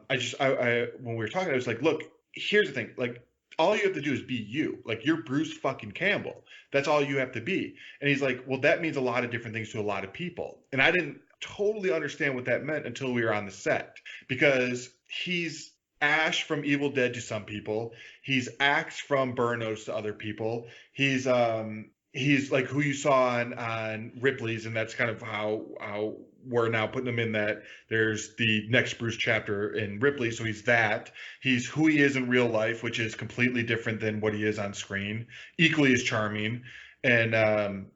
we were talking, I was like, look, here's the thing, like, all you have to do is be you. Like, you're Bruce fucking Campbell. That's all you have to be. And he's like, well, that means a lot of different things to a lot of people. And I didn't totally understand what that meant until we were on the set, because he's Ash from Evil Dead to some people. He's Axe from Burn Notice to other people. He's like who you saw on Ripley's, and that's kind of how we're now putting him in that. There's the next Bruce chapter in Ripley, so he's that. He's who he is in real life, which is completely different than what he is on screen. Equally as charming, and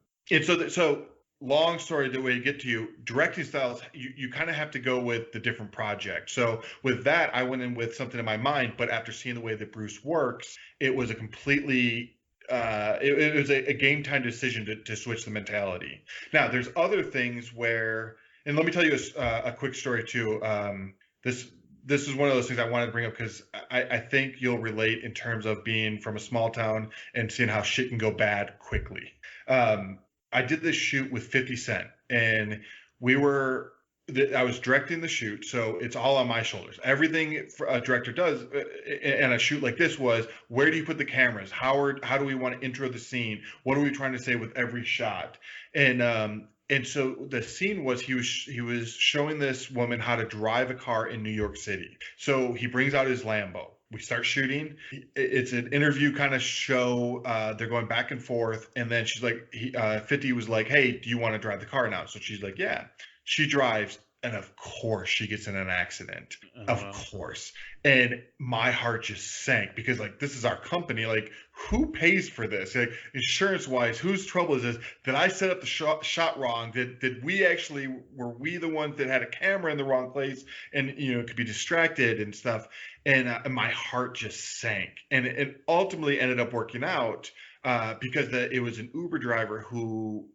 so long story the way you get to you, directing styles, you kind of have to go with the different project. So with that, I went in with something in my mind, but after seeing the way that Bruce works, it was a completely it was a game time decision to switch the mentality. Now, there's other things where, and let me tell you a quick story too. This is one of those things I wanted to bring up because I think you'll relate in terms of being from a small town and seeing how shit can go bad quickly. I did this shoot with 50 Cent, and I was directing the shoot, so it's all on my shoulders. Everything a director does in a shoot like this was, where do you put the cameras? How do we want to intro the scene? What are we trying to say with every shot? And And so the scene was he was showing this woman how to drive a car in New York City. So he brings out his Lambo. We start shooting. It's an interview kind of show. They're going back and forth, and then she's like, 50 was like, "Hey, do you want to drive the car now?" So she's like, "Yeah." She drives, and of course she gets in an accident. Of course. And my heart just sank because like this is our company. Like who pays for this? Like insurance wise, whose trouble is this? Did I set up the shot wrong? Did we actually were we the ones that had a camera in the wrong place and could be distracted and stuff? And my heart just sank. And it ultimately ended up working out because it was an Uber driver who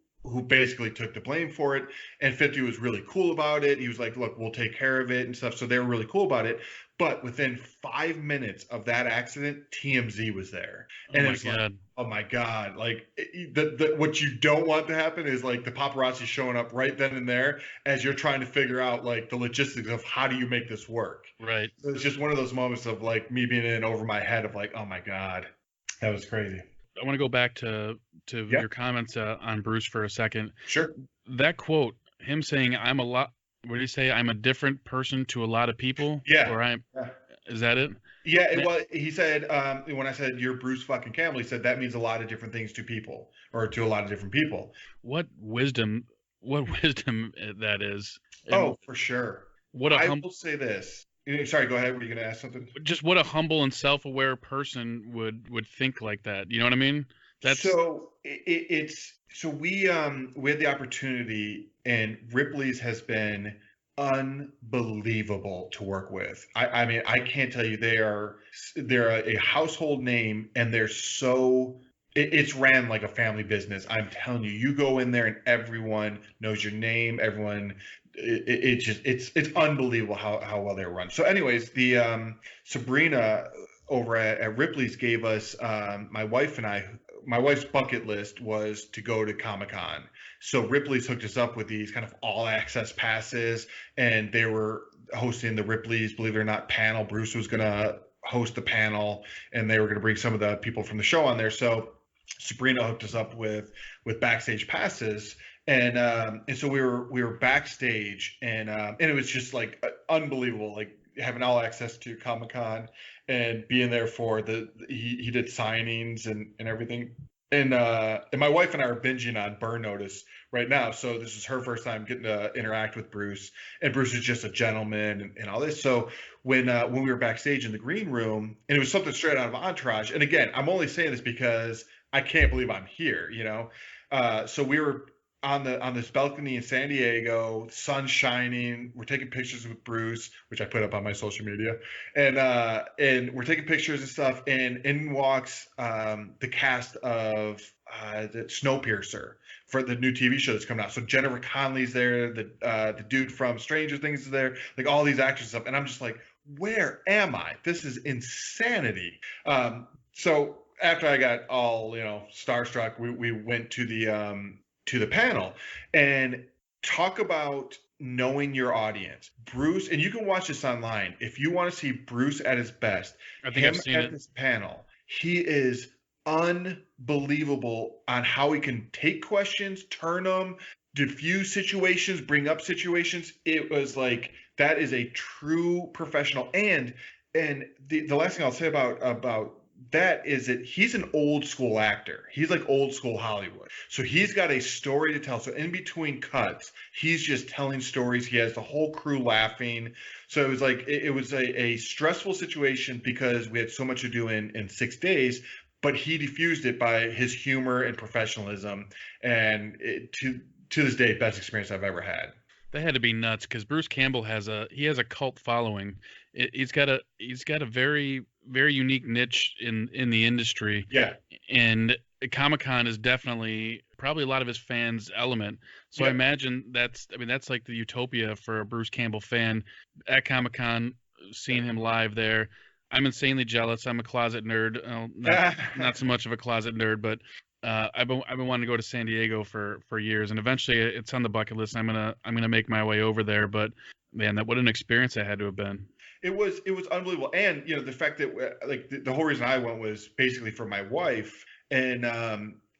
basically took the blame for it. And 50 was really cool about it. He was like, "Look, we'll take care of it," and stuff. So they were really cool about it. But within 5 minutes of that accident, TMZ was there. And it's like, oh my God. Like what you don't want to happen is like the paparazzi showing up right then and there as you're trying to figure out like the logistics of how do you make this work. Right. So it's just one of those moments of like me being in over my head of like, oh my God, that was crazy. I want to go back to your comments on Bruce for a second. Sure. That quote, him saying, what did he say? I'm a different person to a lot of people? Yeah. Or is that it? Yeah, well, he said, when I said you're Bruce fucking Campbell, he said that means a lot of different things to people or to a lot of different people. What wisdom that is. Oh, for sure. I will say this. Sorry, go ahead. Were you going to ask something? Just what a humble and self-aware person would think like that. You know what I mean? So we had the opportunity, and Ripley's has been unbelievable to work with. I mean, I can't tell you, they're a household name, and they're so. It's ran like a family business. I'm telling you, you go in there and everyone knows your name. Everyone, it's unbelievable how well they're run. So, anyways, the Sabrina over at Ripley's gave us my wife and I. My wife's bucket list was to go to Comic-Con. So Ripley's hooked us up with these kind of all access passes, and they were hosting the Ripley's Believe It or Not panel. Bruce was going to host the panel, and they were going to bring some of the people from the show on there. So Sabrina hooked us up with backstage passes, and so we were backstage, and it was just like unbelievable, like having all access to Comic-Con and being there for he did signings and everything. And my wife and I are binging on Burn Notice right now. So this is her first time getting to interact with Bruce, and Bruce is just a gentleman and all this. So when we were backstage in the green room, and it was something straight out of Entourage. And again, I'm only saying this because I can't believe I'm here, So we were on this balcony in San Diego, sun shining. We're taking pictures with Bruce, which I put up on my social media, and we're taking pictures and stuff. And in walks the cast of the Snowpiercer for the new TV show that's coming out. So Jennifer Connelly's there, the dude from Stranger Things is there, like all these actors and stuff. And I'm just like, where am I? This is insanity. So after I got all starstruck, we went to the panel, and talk about knowing your audience. Bruce, and you can watch this online if you want to see Bruce at his best. I think I've seen at this panel, he is unbelievable on how he can take questions, turn them, diffuse situations, bring up situations. It was like, that is a true professional. And the last thing I'll say about that is that he's an old school actor. He's like old school Hollywood. So he's got a story to tell. So in between cuts, he's just telling stories. He has the whole crew laughing. So it was like, it was a stressful situation because we had so much to do in 6 days, but he diffused it by his humor and professionalism. And to this day, best experience I've ever had. That had to be nuts because Bruce Campbell has a cult following. He's got a very, very unique niche in the industry. Yeah. And Comic-Con is definitely probably a lot of his fans' element. So I imagine that's like the utopia for a Bruce Campbell fan at Comic-Con, seeing him live there. I'm insanely jealous. I'm a closet nerd. Not so much of a closet nerd, but I've been wanting to go to San Diego for years, and eventually it's on the bucket list. I'm gonna make my way over there. But man, what an experience that had to have been. It was unbelievable. And the fact that like the whole reason I went was basically for my wife, and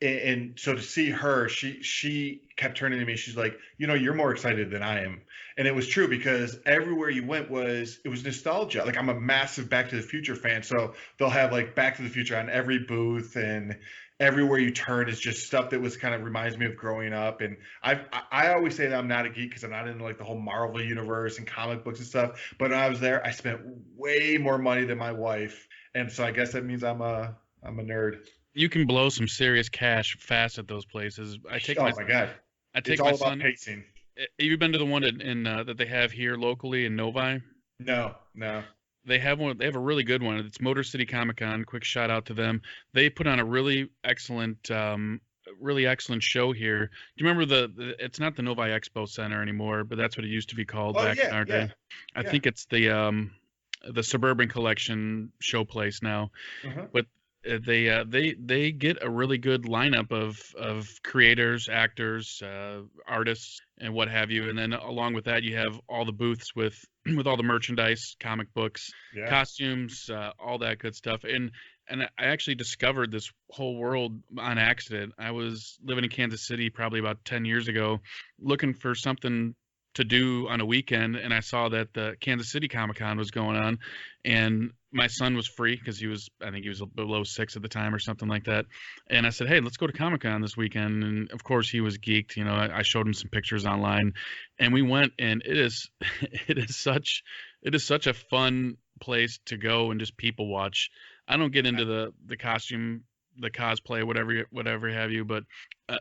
and so to see her, she kept turning to me. She's like, you're more excited than I am. And it was true, because everywhere you went it was nostalgia. Like, I'm a massive Back to the Future fan, so they'll have like Back to the Future on every booth, and everywhere you turn is just stuff that was kind of reminds me of growing up. And I always say that I'm not a geek because I'm not into like the whole Marvel universe and comic books and stuff. But when I was there, I spent way more money than my wife, and so I guess that means I'm a nerd. You can blow some serious cash fast at those places. My God. It's all about pacing. Have you been to the one that they have here locally in Novi? No. They have one. They have a really good one. It's Motor City Comic Con. Quick shout out to them. They put on a really excellent show here. Do you remember it's not the Novi Expo Center anymore, but that's what it used to be called back in our day. I think it's the Suburban Collection show place now. But they get a really good lineup of creators, actors, artists, and what have you. And then along with that, you have all the booths with all the merchandise, comic books, costumes, all that good stuff. And I actually discovered this whole world on accident. I was living in Kansas City probably about 10 years ago, looking for something to do on a weekend, and I saw that the Kansas City Comic-Con was going on, and my son was free because I think he was below 6 at the time or something like that. And I said, hey, let's go to Comic-Con this weekend. And of course he was geeked. I showed him some pictures online, and we went, and it is such a fun place to go and just people watch. I don't get into the costume, the cosplay, whatever have you, but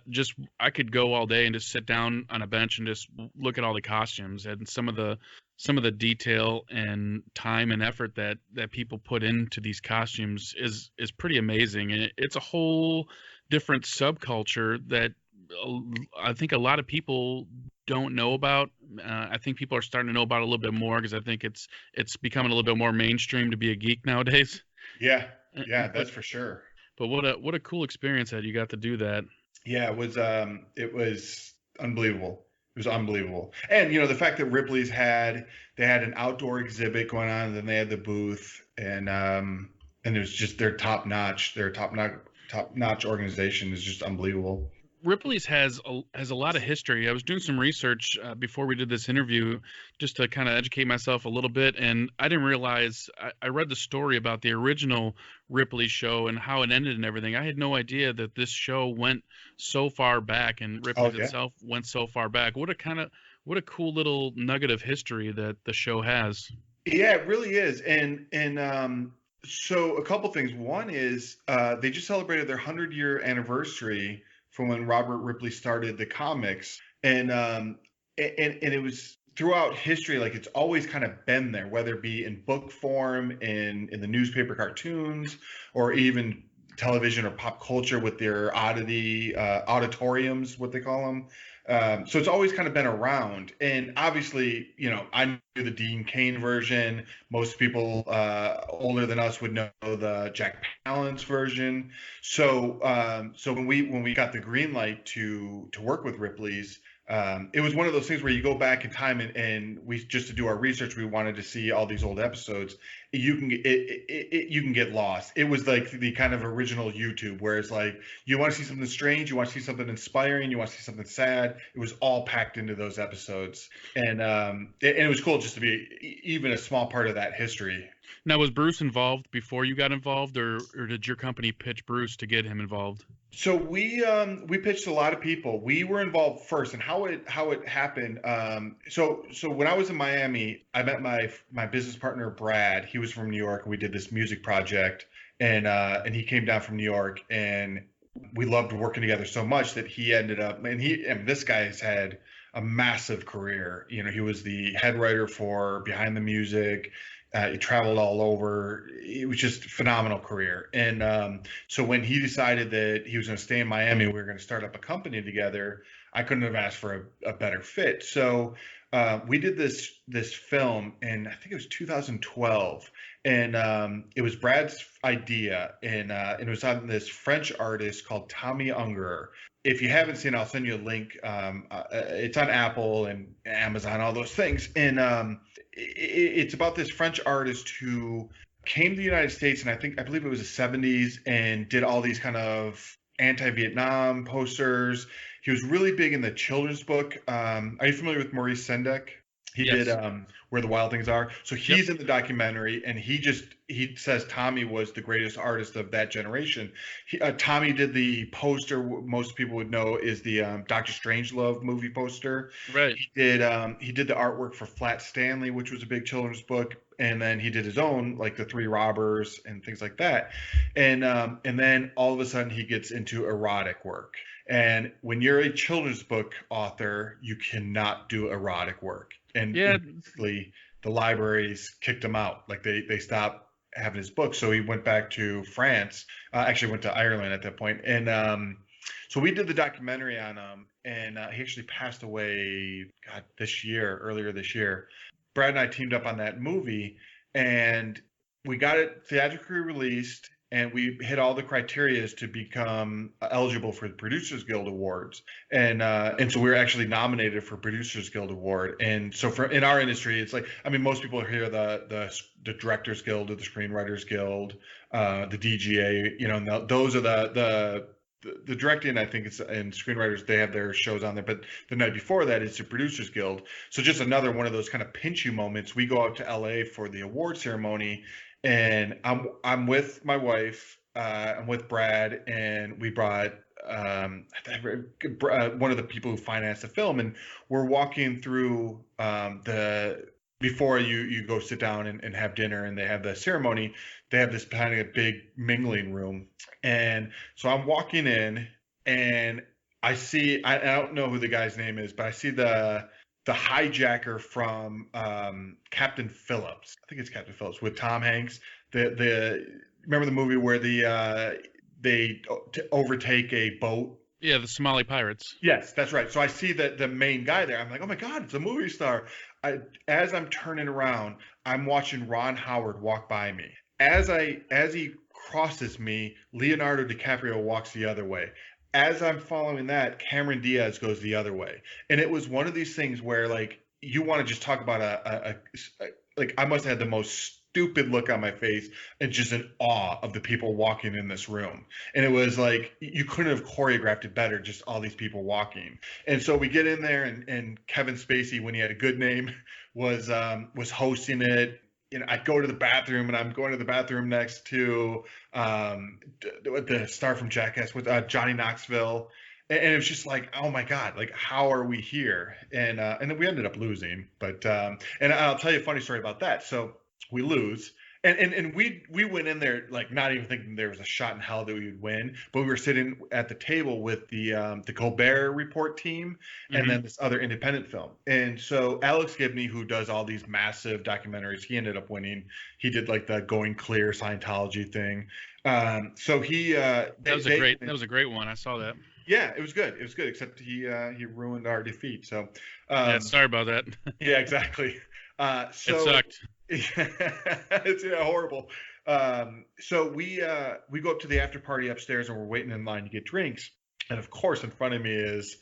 just I could go all day and just sit down on a bench and just look at all the costumes and some of the detail and time and effort that people put into these costumes is pretty amazing. And it's a whole different subculture that I think a lot of people don't know about. I think people are starting to know about it a little bit more, because I think it's becoming a little bit more mainstream to be a geek nowadays. Yeah, that's for sure. But what a cool experience that you got to do that. Yeah, it was unbelievable. It was unbelievable. And the fact that Ripley's had an outdoor exhibit going on, and then they had the booth, and it was just their top notch organization is just unbelievable. Ripley's has a lot of history. I was doing some research before we did this interview just to kind of educate myself a little bit, and I didn't realize I read the story about the original Ripley show and how it ended and everything. I had no idea that this show went so far back, and Ripley itself went so far back. What a cool little nugget of history that the show has. Yeah, it really is. And so a couple things. One is they just celebrated their 100-year anniversary from when Robert Ripley started the comics, and it was throughout history, like it's always kind of been there, whether it be in book form, in the newspaper cartoons, or even television or pop culture with their auditoriums, what they call them. So it's always kind of been around. And obviously, I knew the Dean Cain version. Most people older than us would know the Jack Palance version. So when we got the green light to work with Ripley's, it was one of those things where you go back in time, and we just to do our research, we wanted to see all these old episodes. You can get lost. It was like the kind of original YouTube, where it's like you want to see something strange, you want to see something inspiring, you want to see something sad. It was all packed into those episodes, and it was cool just to be even a small part of that history. Now, was Bruce involved before you got involved, or did your company pitch Bruce to get him involved? So we pitched a lot of people. We were involved first, and how it happened. So when I was in Miami, I met my business partner Brad. He was from New York, and we did this music project. And he came down from New York, and we loved working together so much that he ended up. And this guy has had a massive career. He was the head writer for Behind the Music. He traveled all over. It was just a phenomenal career. And so when he decided that he was going to stay in Miami, we were going to start up a company together, I couldn't have asked for a better fit. So we did this film, and I think it was 2012. And it was Brad's idea, and it was on this French artist called Tomi Ungerer. If you haven't seen it, I'll send you a link. It's on Apple and Amazon, all those things. And it's about this French artist who came to the United States, and I believe it was the 70s, and did all these kind of anti-Vietnam posters. He was really big in the children's book. Are you familiar with Maurice Sendak? He Yes. did Where the Wild Things Are. So he's in the documentary, and he says Tomi was the greatest artist of that generation. Tomi did the poster. Most people would know is the Doctor Strangelove movie poster. Right. He did the artwork for Flat Stanley, which was a big children's book, and then he did his own, like the Three Robbers and things like that. And then all of a sudden he gets into erotic work. And when you're a children's book author, you cannot do erotic work. And basically, the libraries kicked him out. Like they stopped having his books. So he went back to France. Actually went to Ireland at that point. And so we did the documentary on him. And he actually passed away, earlier this year. Brad and I teamed up on that movie, and we got it theatrically released. And we hit all the criteria to become eligible for the Producers Guild Awards, and so we were actually nominated for Producers Guild Award. And so in our industry, it's like, I mean, most people hear the Directors Guild or the Screenwriters Guild, the DGA, you know, and those are the directing, I think, and screenwriters, they have their shows on there. But the night before that is the Producers Guild. So just another one of those kind of pinch you moments. We go out to LA for the award ceremony. And I'm with my wife, I'm with Brad, and we brought one of the people who financed the film, and we're walking through before you go sit down and have dinner, and they have the ceremony. They have this kind of big mingling room, and so I'm walking in, and I don't know who the guy's name is, but I see the hijacker from Captain Phillips. I think it's Captain Phillips with Tom Hanks. Remember the movie where they overtake a boat? Yeah, the Somali pirates. Yes, that's right. So I see the main guy there. I'm like, oh my God, it's a movie star. As I'm turning around, I'm watching Ron Howard walk by me. As he crosses me, Leonardo DiCaprio walks the other way. As I'm following that, Cameron Diaz goes the other way. And it was one of these things where, like, you want to just talk about like, I must have had the most stupid look on my face and just in awe of the people walking in this room. And it was like, you couldn't have choreographed it better, just all these people walking. And so we get in there, and Kevin Spacey, when he had a good name, was hosting it. You know, I go to the bathroom, and I'm going to the bathroom next to the star from Jackass with Johnny Knoxville, and it was just like, oh my God, like, how are we here? And then we ended up losing, but and I'll tell you a funny story about that. So we lose, and we went in there like not even thinking there was a shot in hell that we would win, but we were sitting at the table with the Colbert Report team, and then this other independent film. And so Alex Gibney, who does all these massive documentaries, he ended up winning. He did like the Going Clear Scientology thing. So he that was a great one. I saw that. Yeah, it was good. It was good, except he ruined our defeat. So yeah, sorry about that. Yeah, exactly. So it sucked. It's horrible. So we go up to the after party upstairs, and we're waiting in line to get drinks. And of course, in front of me is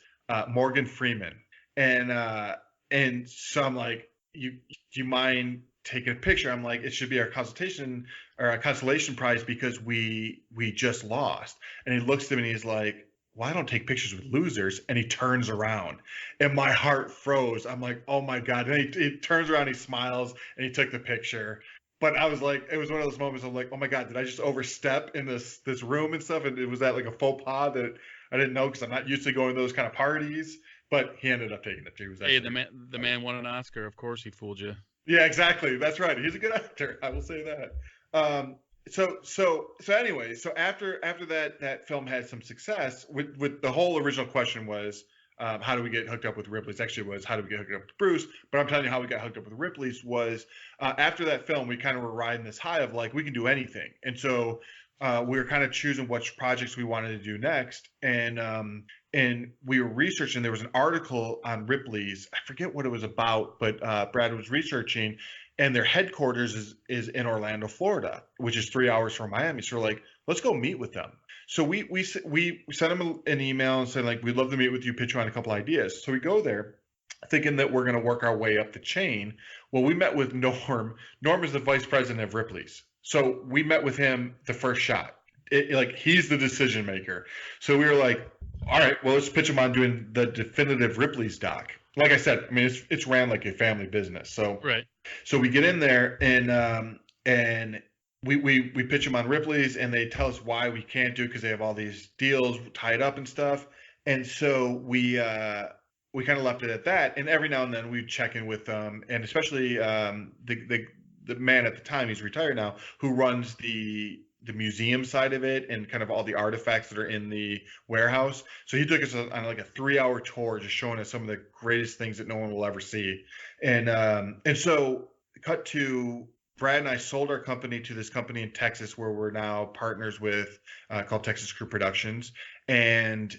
Morgan Freeman. And so I'm like, do you mind taking a picture? I'm like, it should be our consultation or a consolation prize because we just lost. And he looks at me and he's like, well, I don't take pictures with losers. And he turns around, and my heart froze. I'm like, oh my God. And he turns around, he smiles, and he took the picture. But I was like, it was one of those moments of like, oh my God, did I just overstep in this room and stuff? And it was that like a faux pas that I didn't know, because I'm not used to going to those kind of parties. But he ended up taking it too. Hey, the man won an Oscar. Of course he fooled you. Yeah, exactly. That's right. He's a good actor. I will say that. So anyway, so after that film had some success, with the whole original question was, how do we get hooked up with Ripley's? Actually, was how do we get hooked up with Bruce? But I'm telling you how we got hooked up with Ripley's was after that film, we kind of were riding this high of like, we can do anything. And so we were kind of choosing which projects we wanted to do next. And we were researching. There was an article on Ripley's. I forget what it was about, but Brad was researching. And their headquarters is in Orlando, Florida, which is 3 hours from Miami. So we're like, let's go meet with them. So we sent them an email and said, like, we'd love to meet with you, pitch you on a couple ideas. So we go there thinking that we're going to work our way up the chain. Well, we met with Norm. Norm is the vice president of Ripley's. So we met with him the first shot. like he's the decision maker. So we were like, all right, well, let's pitch him on doing the definitive Ripley's doc. Like I said, I mean, it's ran like a family business. So Right. So we get in there and we pitch them on Ripley's, and they tell us why we can't do it because they have all these deals tied up and stuff. And so we kind of left it at that. And every now and then we check in with them, and especially the man at the time, he's retired now, who runs the museum side of it and kind of all the artifacts that are in the warehouse. So he took us on like a 3-hour tour, just showing us some of the greatest things that no one will ever see. And so cut to Brad and I sold our company to this company in Texas where we're now partners with, called Texas Crew Productions. And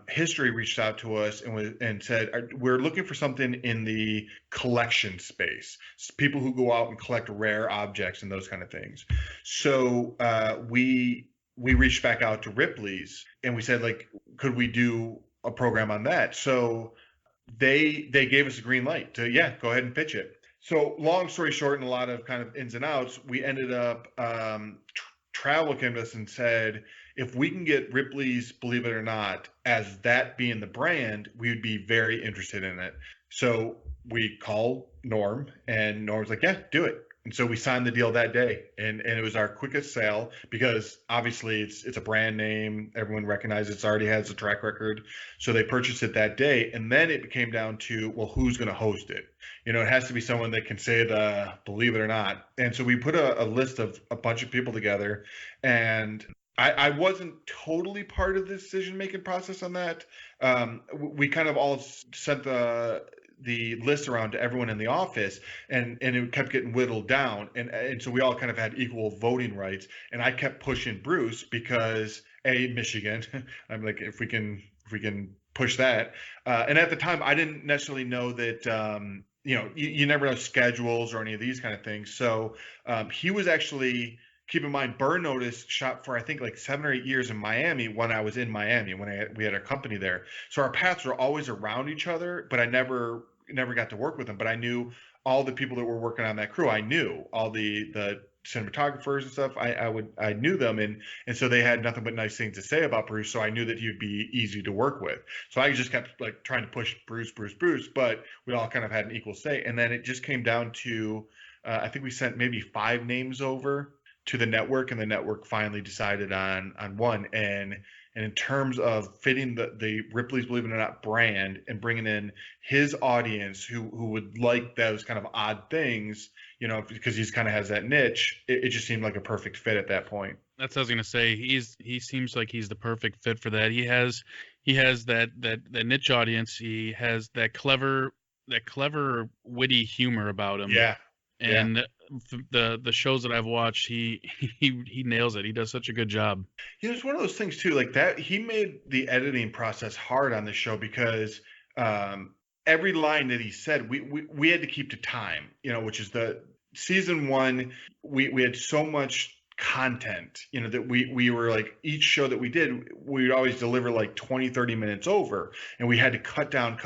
History reached out to us and said, we're looking for something in the collection space, people who go out and collect rare objects and those kind of things. So we reached back out to Ripley's and we said, like, could we do a program on that? So they gave us a green light to, yeah, go ahead and pitch it. So long story short, and a lot of kind of ins and outs, we ended up, Travel came to us and said, if we can get Ripley's Believe It or Not as that being the brand, we would be very interested in it. So we called Norm, and Norm's like, yeah, do it. And so we signed the deal that day, and it was our quickest sale because obviously it's a brand name. Everyone recognizes it already has a track record. So they purchased it that day. And then it became down to, well, who's going to host it? You know, it has to be someone that can say the Believe It or Not. And so we put a list of a bunch of people together, and I wasn't totally part of the decision-making process on that. We kind of all sent the list around to everyone in the office, and it kept getting whittled down, and so we all kind of had equal voting rights. And I kept pushing Bruce because Michigan. I'm like, if we can push that. And at the time, I didn't necessarily know that. You never know schedules or any of these kind of things. So he was actually. Keep in mind, Burn Notice shot for I think like 7 or 8 years in Miami when I was in Miami when we had our company there. So our paths were always around each other, but I never got to work with them. But I knew all the people that were working on that crew. I knew all the cinematographers and stuff. I knew them, and so they had nothing but nice things to say about Bruce. So I knew that he'd be easy to work with. So I just kept like trying to push Bruce, but we all kind of had an equal say. And then it just came down to I think we sent maybe 5 names over to the network, and the network finally decided on one. And in terms of fitting the Ripley's Believe It or Not brand and bringing in his audience who would like those kind of odd things, you know, because he's kind of has that niche, it just seemed like a perfect fit at that point. That's what I was gonna say. He seems like he's the perfect fit for that. He has that niche audience. He has that clever witty humor about him. Yeah. And the shows that I've watched, he nails it. He does such a good job. You know, it's one of those things too, like that he made the editing process hard on the show because every line that he said, we had to keep to time, you know, which is the season 1, we had so much content, you know, that we were like, each show that we did, we'd always deliver like 20-30 minutes over, and we had to cut down.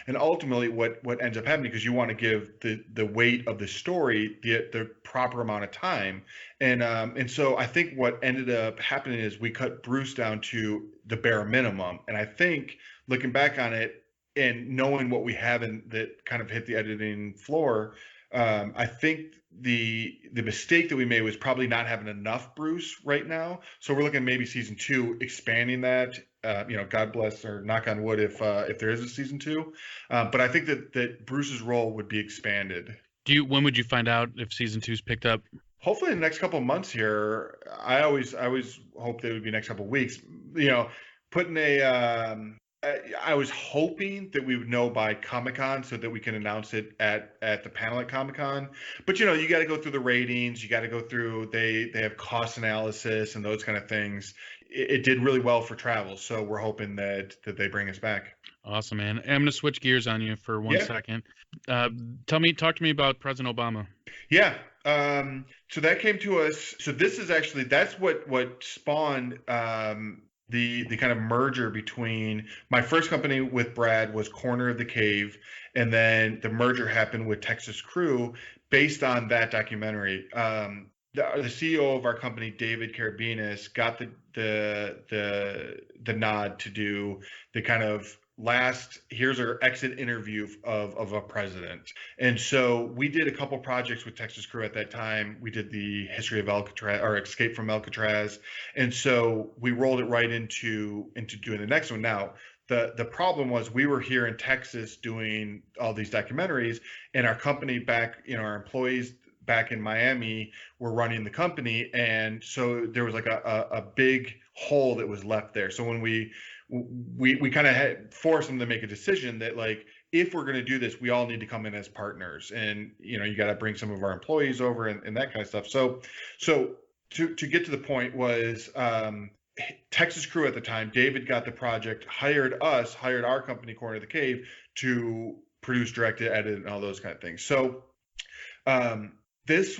And ultimately what ends up happening, because you want to give the weight of the story the proper amount of time, and so I think what ended up happening is we cut Bruce down to the bare minimum. And I think looking back on it and knowing what we have in that kind of hit the editing floor, I think the mistake that we made was probably not having enough Bruce right now. So we're looking maybe season 2 expanding that. You know, God bless, or knock on wood, if there is a season 2. But I think that Bruce's role would be expanded. When would you find out if season 2's picked up? Hopefully in the next couple of months here. I always hope that it would be next couple of weeks. You know, putting I was hoping that we would know by Comic-Con so that we can announce it at the panel at Comic-Con. But, you know, you got to go through the ratings. You got to go through, they have cost analysis and those kind of things. It did really well for travel. So we're hoping that they bring us back. Awesome, man. I'm going to switch gears on you for one second. Talk to me about President Obama. Yeah. So that came to us. So this is that's what spawned the kind of merger between my first company with Brad was Corner of the Cave, and then the merger happened with Texas Crew based on that documentary. the CEO of our company, David Carabinas, got the nod to do the kind of last, here's our exit interview of a president. And so we did a couple projects with Texas Crew at that time. We did the history of Alcatraz, or Escape from Alcatraz. And so we rolled it right into doing the next one. Now, the problem was we were here in Texas doing all these documentaries, and our company back, our employees back in Miami were running the company. And so there was like a big hole that was left there. So when we kind of had forced them to make a decision that, like, if we're going to do this, we all need to come in as partners, and you got to bring some of our employees over and that kind of stuff. So to get to the point was, Texas Crew at the time, David got the project, hired our company, Corner of the Cave, to produce, direct, edit, and all those kind of things. So this is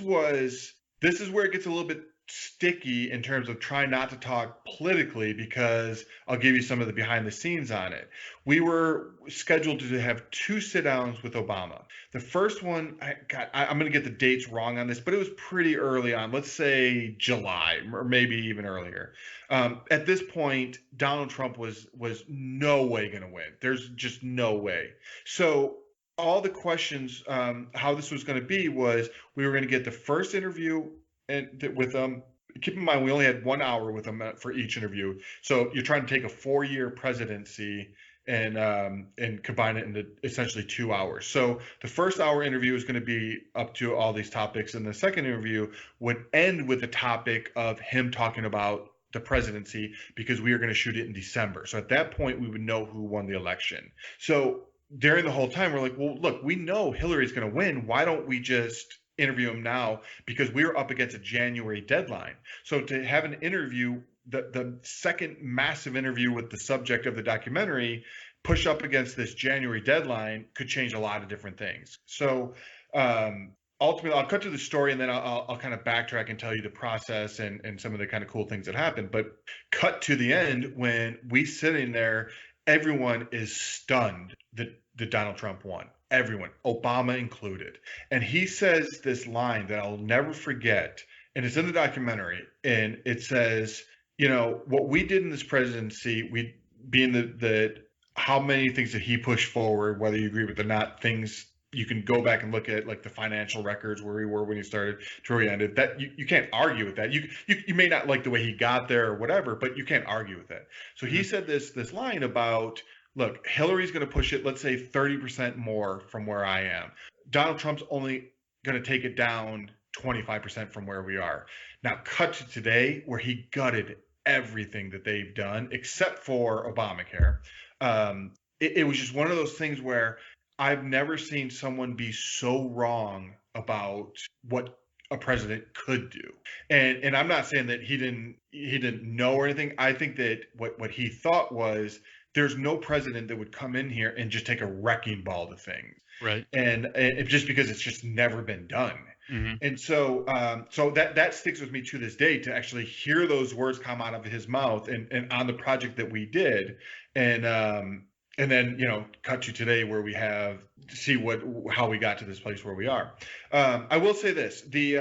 where it gets a little bit sticky in terms of trying not to talk politically, because I'll give you some of the behind the scenes on it. We were scheduled to have 2 sit-downs with Obama. The first one, I'm going to get the dates wrong on this, but it was pretty early on, let's say July, or maybe even earlier. At this point, Donald Trump was no way going to win. There's just no way. So all the questions, how this was going to be, was we were going to get the first interview with them. Keep in mind, we only had 1 hour with them for each interview. So you're trying to take a 4-year presidency and combine it into essentially 2 hours. So the first hour interview is going to be up to all these topics, and the second interview would end with the topic of him talking about the presidency, because we are going to shoot it in December. So at that point, we would know who won the election. So during the whole time, we're like, well, look, we know Hillary's going to win. Why don't we just interview him now? Because we were up against a January deadline. So to have an interview, the second massive interview with the subject of the documentary, push up against this January deadline, could change a lot of different things. So ultimately, I'll cut to the story, and then I'll kind of backtrack and tell you the process and some of the kind of cool things that happened. But cut to the end, when we sitting there, everyone is stunned that Donald Trump won. Everyone, Obama included. And he says this line that I'll never forget, and it's in the documentary, and it says, what we did in this presidency, we being the how many things that he pushed forward, whether you agree with it or not, things you can go back and look at, like the financial records, where we were when he started to where he ended. That you can't argue with that. You may not like the way he got there or whatever, but you can't argue with it. So he said this line about, look, Hillary's going to push it, let's say 30% more from where I am. Donald Trump's only going to take it down 25% from where we are. Now, cut to today, where he gutted everything that they've done except for Obamacare. It was just one of those things where I've never seen someone be so wrong about what a president could do. And I'm not saying that he didn't know or anything. I think that what he thought was, there's no president that would come in here and just take a wrecking ball to things. Right. And just because it's just never been done. Mm-hmm. And so that sticks with me to this day, to actually hear those words come out of his mouth and on the project that we did. And then, cut to today, where we have to see how we got to this place where we are. I will say this, the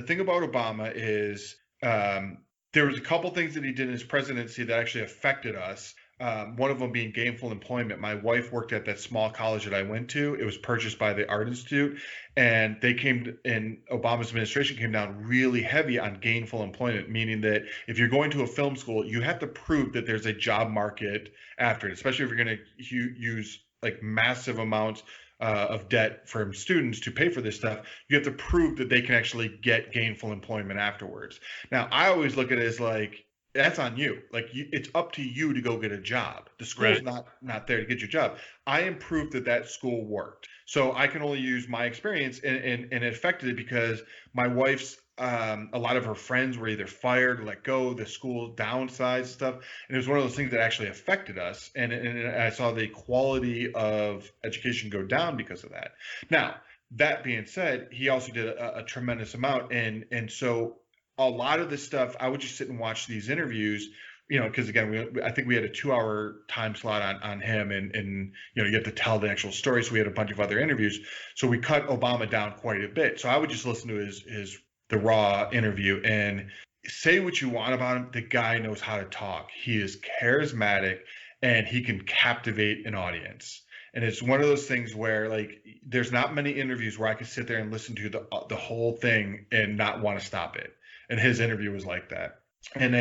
thing about Obama is, there was a couple things that he did in his presidency that actually affected us. One of them being gainful employment. My wife worked at that small college that I went to. It was purchased by the Art Institute, and Obama's administration came down really heavy on gainful employment, meaning that if you're going to a film school, you have to prove that there's a job market after it, especially if you're going to use like massive amounts of debt from students to pay for this stuff. You have to prove that they can actually get gainful employment afterwards. Now, I always look at it as like, that's on you. Like, it's up to you to go get a job. The school's right. not there to get your job. I am proof that school worked. So I can only use my experience, and it affected it because my wife's a lot of her friends were either fired or let go, the school downsized stuff. And it was one of those things that actually affected us. And I saw the quality of education go down because of that. Now, that being said, he also did a tremendous amount. And so a lot of this stuff, I would just sit and watch these interviews, because again, I think we had a 2-hour time slot on him, and you have to tell the actual story. So we had a bunch of other interviews. So we cut Obama down quite a bit. So I would just listen to his the Raw interview, and say what you want about him, the guy knows how to talk. He is charismatic and he can captivate an audience. And it's one of those things where, like, there's not many interviews where I can sit there and listen to the whole thing and not want to stop it. And his interview was like that. And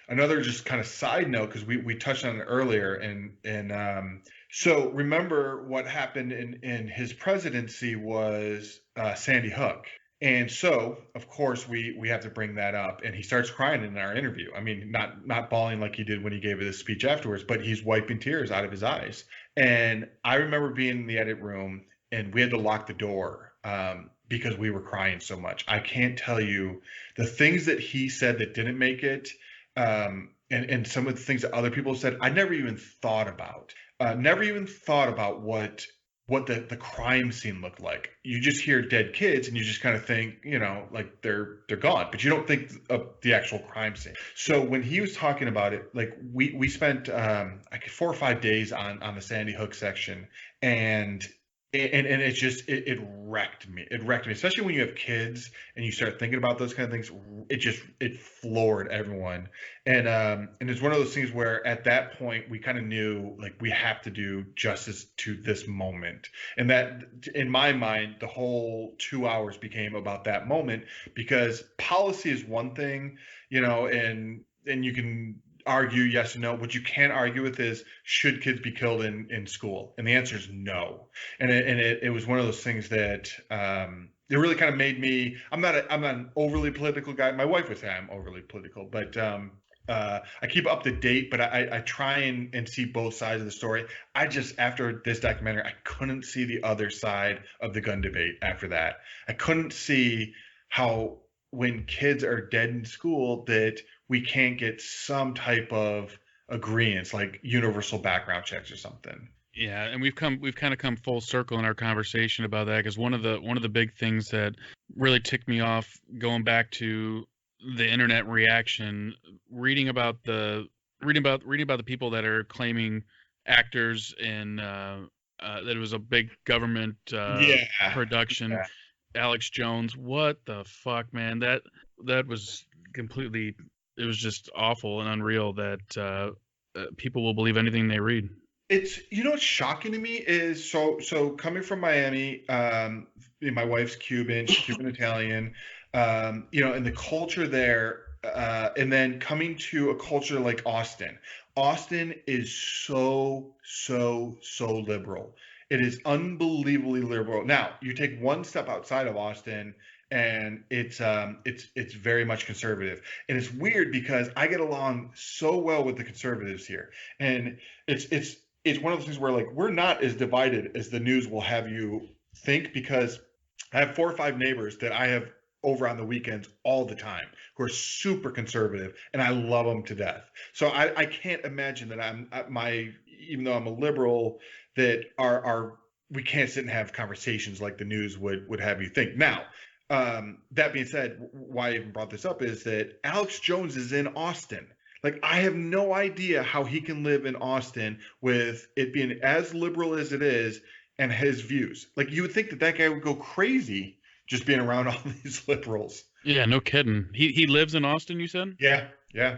another just kind of side note, because we touched on it earlier, and so remember what happened in his presidency was Sandy Hook. And so, of course, we have to bring that up. And he starts crying in our interview. I mean, not bawling like he did when he gave his speech afterwards, but he's wiping tears out of his eyes. And I remember being in the edit room, and we had to lock the door because we were crying so much. I can't tell you the things that he said that didn't make it, and some of the things that other people said, I never even thought about. Never even thought about what the crime scene looked like. You just hear dead kids and you just kind of think, like they're gone, but you don't think of the actual crime scene. So when he was talking about it, like we spent like 4 or 5 days on the Sandy Hook section, and it just it wrecked me. It wrecked me, especially when you have kids and you start thinking about those kind of things. It floored everyone, and it's one of those things where at that point we kind of knew, like, we have to do justice to this moment, and that in my mind the whole 2 hours became about that moment, because policy is one thing, and you can argue yes or no. What you can't argue with is, should kids be killed in school? And the answer is no. And it was one of those things that it really kind of made me. I'm not an overly political guy. My wife would say I'm overly political, but I keep up to date. But I try and see both sides of the story. I just, after this documentary, I couldn't see the other side of the gun debate. After that, I couldn't see how, when kids are dead in school, that we can't get some type of agreements, like universal background checks or something. Yeah, and we've kind of come full circle in our conversation about that, because one of the big things that really ticked me off, going back to the internet reaction, reading about the people that are claiming actors in that it was a big government production. Yeah. Alex Jones, what the fuck, man? That was completely. It was just awful and unreal that people will believe anything they read. It's, what's shocking to me is, so coming from Miami, my wife's Cuban, she's Cuban Italian, and the culture there, and then coming to a culture like Austin. Austin is so liberal. It is unbelievably liberal. Now, you take one step outside of Austin, and it's very much conservative. And it's weird because I get along so well with the conservatives here, and it's one of those things where, like, we're not as divided as the news will have you think, because I have 4 or 5 neighbors that I have over on the weekends all the time who are super conservative, and I love them to death. So I can't imagine that even though I'm a liberal, that we can't sit and have conversations like the news would have you think. Now, that being said, why I even brought this up is that Alex Jones is in Austin. Like, I have no idea how he can live in Austin with it being as liberal as it is, and his views. Like, you would think that guy would go crazy just being around all these liberals. Yeah, no kidding. He lives in Austin, you said? Yeah.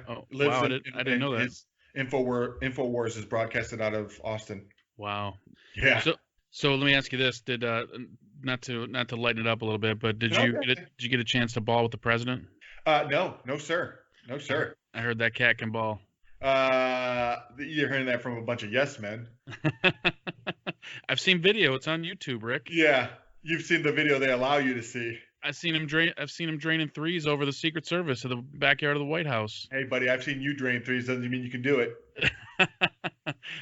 Oh, wow, I didn't know that. InfoWars is broadcasted out of Austin. Wow. Yeah. So let me ask you this: Did not to lighten it up a little bit, but did you get a chance to ball with the president? No, sir. I heard that cat can ball. You're hearing that from a bunch of yes men. I've seen video. It's on YouTube, Rick. Yeah, you've seen the video they allow you to see. I've seen him draining threes over the Secret Service of the backyard of the White House. Hey, buddy, I've seen you drain threes. Doesn't mean you can do it.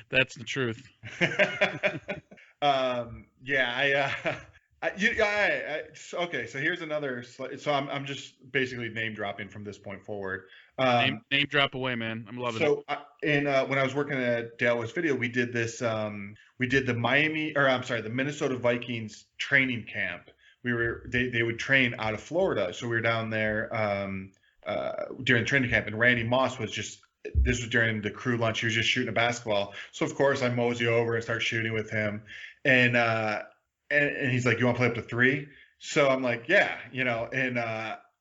That's the truth. Okay. So here's another. So I'm just basically name dropping from this point forward. Name drop away, man. I'm loving it. So, when I was working at Dale West Video, we did this. We did the Minnesota Vikings training camp. They would train out of Florida, so we were down there during training camp, and Randy Moss was just. This was during the crew lunch. He was just shooting a basketball. So of course I mosey over and start shooting with him, and he's like, "You want to play up to 3?" So I'm like, yeah, and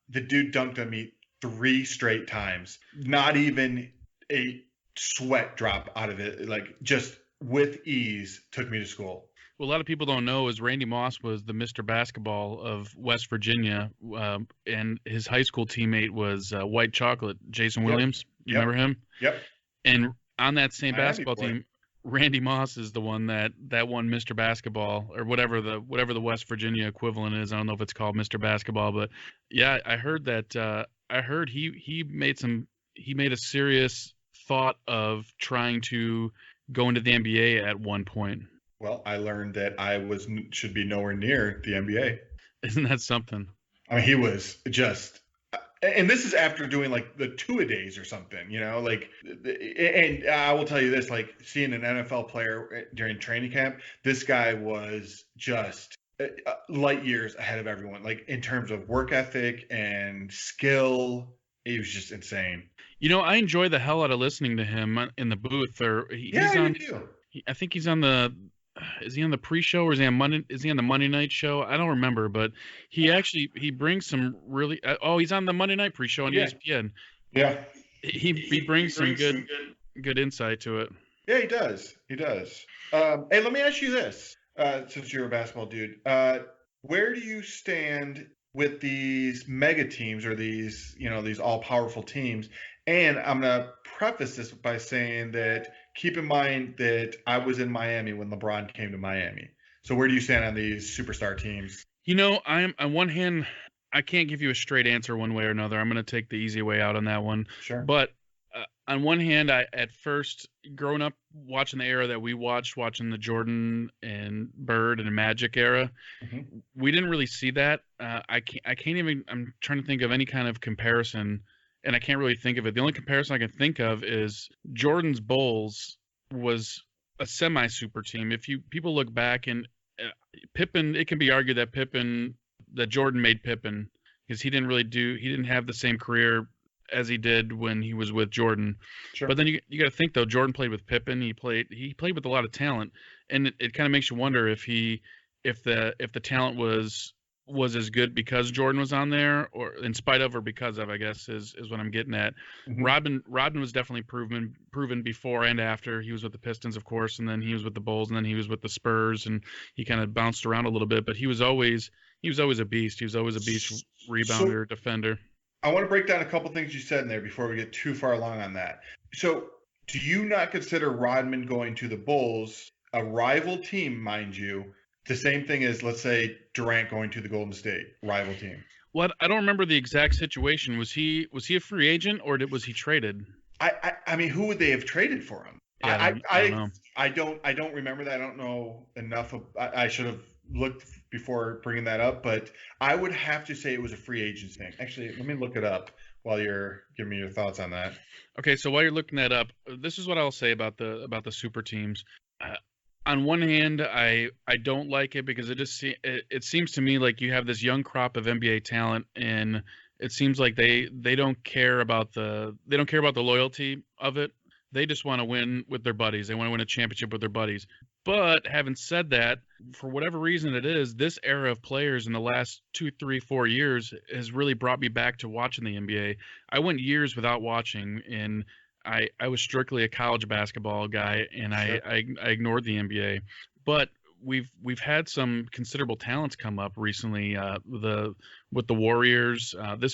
the dude dunked on me 3 straight times. Not even a sweat drop out of it. Like, just with ease took me to school. Well, a lot of people don't know is Randy Moss was the Mr. Basketball of West Virginia, and his high school teammate was White Chocolate, Jason Williams. You remember him? Yep. And on that same Miami basketball boy. team, Randy Moss is the one that won Mr. Basketball, or whatever the West Virginia equivalent is. I don't know if it's called Mr. Basketball, but yeah, I heard that. I heard he made a serious thought of trying to go into the NBA at one point. Well, I learned that should be nowhere near the NBA. Isn't that something? I mean, he was just, and this is after doing like the 2-a-days or something, like, and I will tell you this, like, seeing an NFL player during training camp, this guy was just light years ahead of everyone, like in terms of work ethic and skill. He was just insane. I enjoy the hell out of listening to him in the booth. I think he's on the. Is he on the pre-show or is he on the Monday night show? I don't remember, but he brings some really. He's on the Monday night pre-show on ESPN. Yeah. He brings some good insight to it. Yeah, he does. Hey, let me ask you this, since you're a basketball dude, where do you stand with these mega teams or these all-powerful teams? And I'm gonna preface this by saying that keep in mind that I was in Miami when LeBron came to Miami. So where do you stand on these superstar teams? I'm on one hand, I can't give you a straight answer one way or another. I'm going to take the easy way out on that one. Sure. But on one hand, I at first, growing up watching the era that we watching the Jordan and Bird and Magic era, we didn't really see that. I can't even. I'm trying to think of any kind of comparison. And I can't really think of it. The only comparison I can think of is Jordan's Bulls was a semi-super team. If people look back and Pippen, it can be argued that Jordan made Pippen because he didn't have the same career as he did when he was with Jordan. Sure. But then you got to think though, Jordan played with Pippen. He played with a lot of talent, and it kind of makes you wonder if the talent was as good because Jordan was on there, or in spite of, or because of, I guess is what I'm getting at. Rodman was definitely proven before and after. He was with the Pistons, of course, and then he was with the Bulls, and then he was with the Spurs, and he kind of bounced around a little bit, but he was always a beast. He was always a beast rebounder, defender. I want to break down a couple things you said in there before we get too far along on that. So do you not consider Rodman going to the Bulls, a rival team, mind you, the same thing as, let's say, Durant going to the Golden State, rival team? Well, I don't remember the exact situation. Was he a free agent or was he traded? I mean, who would they have traded for him? Yeah, I don't remember that. I don't know enough. I should have looked before bringing that up, but I would have to say it was a free agent thing. Actually, let me look it up while you're giving me your thoughts on that. Okay, so while you're looking that up, this is what I'll say about the super teams. On one hand, I don't like it because it seems to me like you have this young crop of NBA talent, and it seems like they don't care about the loyalty of it. They just want to win with their buddies. They want to win a championship with their buddies. But having said that, for whatever reason it is, this era of players in the last 2, 3, 4 years has really brought me back to watching the NBA. I went years without watching, and I was strictly a college basketball guy, and sure. I ignored the NBA. But we've had some considerable talents come up recently. With the Warriors, the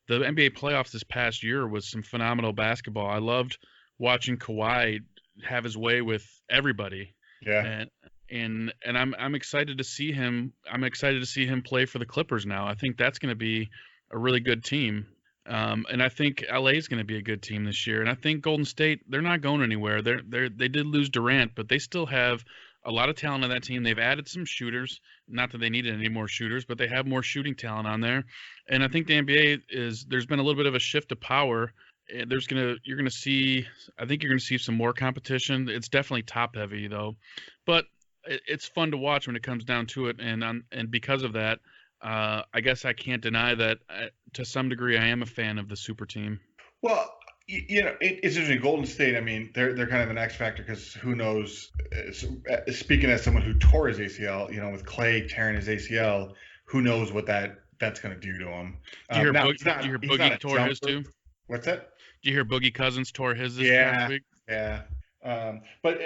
NBA playoffs this past year was some phenomenal basketball. I loved watching Kawhi have his way with everybody. Yeah. And I'm excited to see him. I'm excited to see him play for the Clippers now. I think that's going to be a really good team. And I think LA is going to be a good team this year. And I think Golden State, they're not going anywhere. They did lose Durant, but they still have a lot of talent on that team. They've added some shooters. Not that they needed any more shooters, but they have more shooting talent on there. And I think the NBA there's been a little bit of a shift to power. I think you're going to see some more competition. It's definitely top heavy though, but it's fun to watch when it comes down to it. And because of that, I guess I can't deny that to some degree I am a fan of the super team. Well, it's interesting. Golden State, I mean, they're kind of an X factor because who knows? Speaking as someone who tore his ACL, with Clay tearing his ACL, who knows what that's going to do to him. Did you hear Boogie tore his too? What's that? Did you hear Boogie Cousins tore his this past week? Yeah. But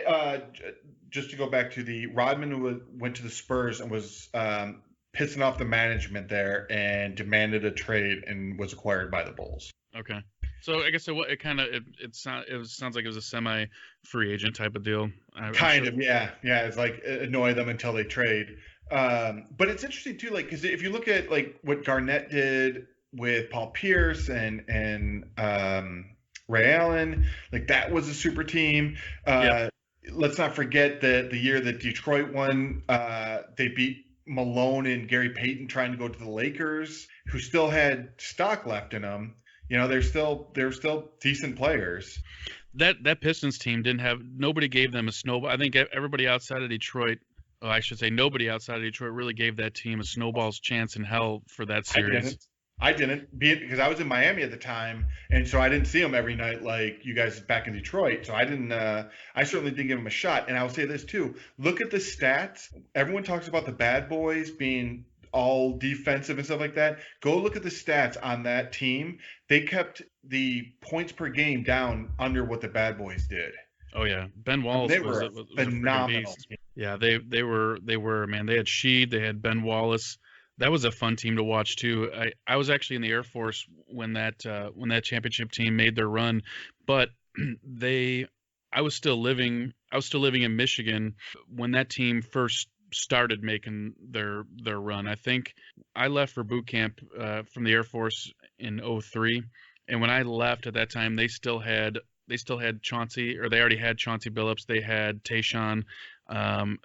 just to go back to Rodman went to the Spurs and was pissing off the management there and demanded a trade and was acquired by the Bulls. Okay. So I guess it sounds like it was a semi-free agent type of deal. Yeah. It's like annoy them until they trade. But it's interesting too, like, because if you look at like what Garnett did with Paul Pierce and Ray Allen, like that was a super team. Let's not forget the year that Detroit won. They beat Malone and Gary Payton trying to go to the Lakers, who still had stock left in them. You know, they're still decent players. That Pistons team nobody gave them a snowball. I think everybody outside of Detroit, I should say nobody outside of Detroit really gave that team a snowball's chance in hell for that series. I didn't because I was in Miami at the time, and so I didn't see them every night like you guys back in Detroit. So I didn't. I certainly didn't give them a shot. And I'll say this too: look at the stats. Everyone talks about the bad boys being all defensive and stuff like that. Go look at the stats on that team. They kept the points per game down under what the bad boys did. Oh yeah, Ben Wallace was phenomenal. Yeah, they were man. They had Sheed, they had Ben Wallace. That was a fun team to watch too. I was actually in the Air Force when that championship team made their run, but I was still living in Michigan when that team first started making their run. I think I left for boot camp from the Air Force in 2003, and when I left at that time, they still had Chauncey, or they already had Chauncey Billups. They had Tayshaun,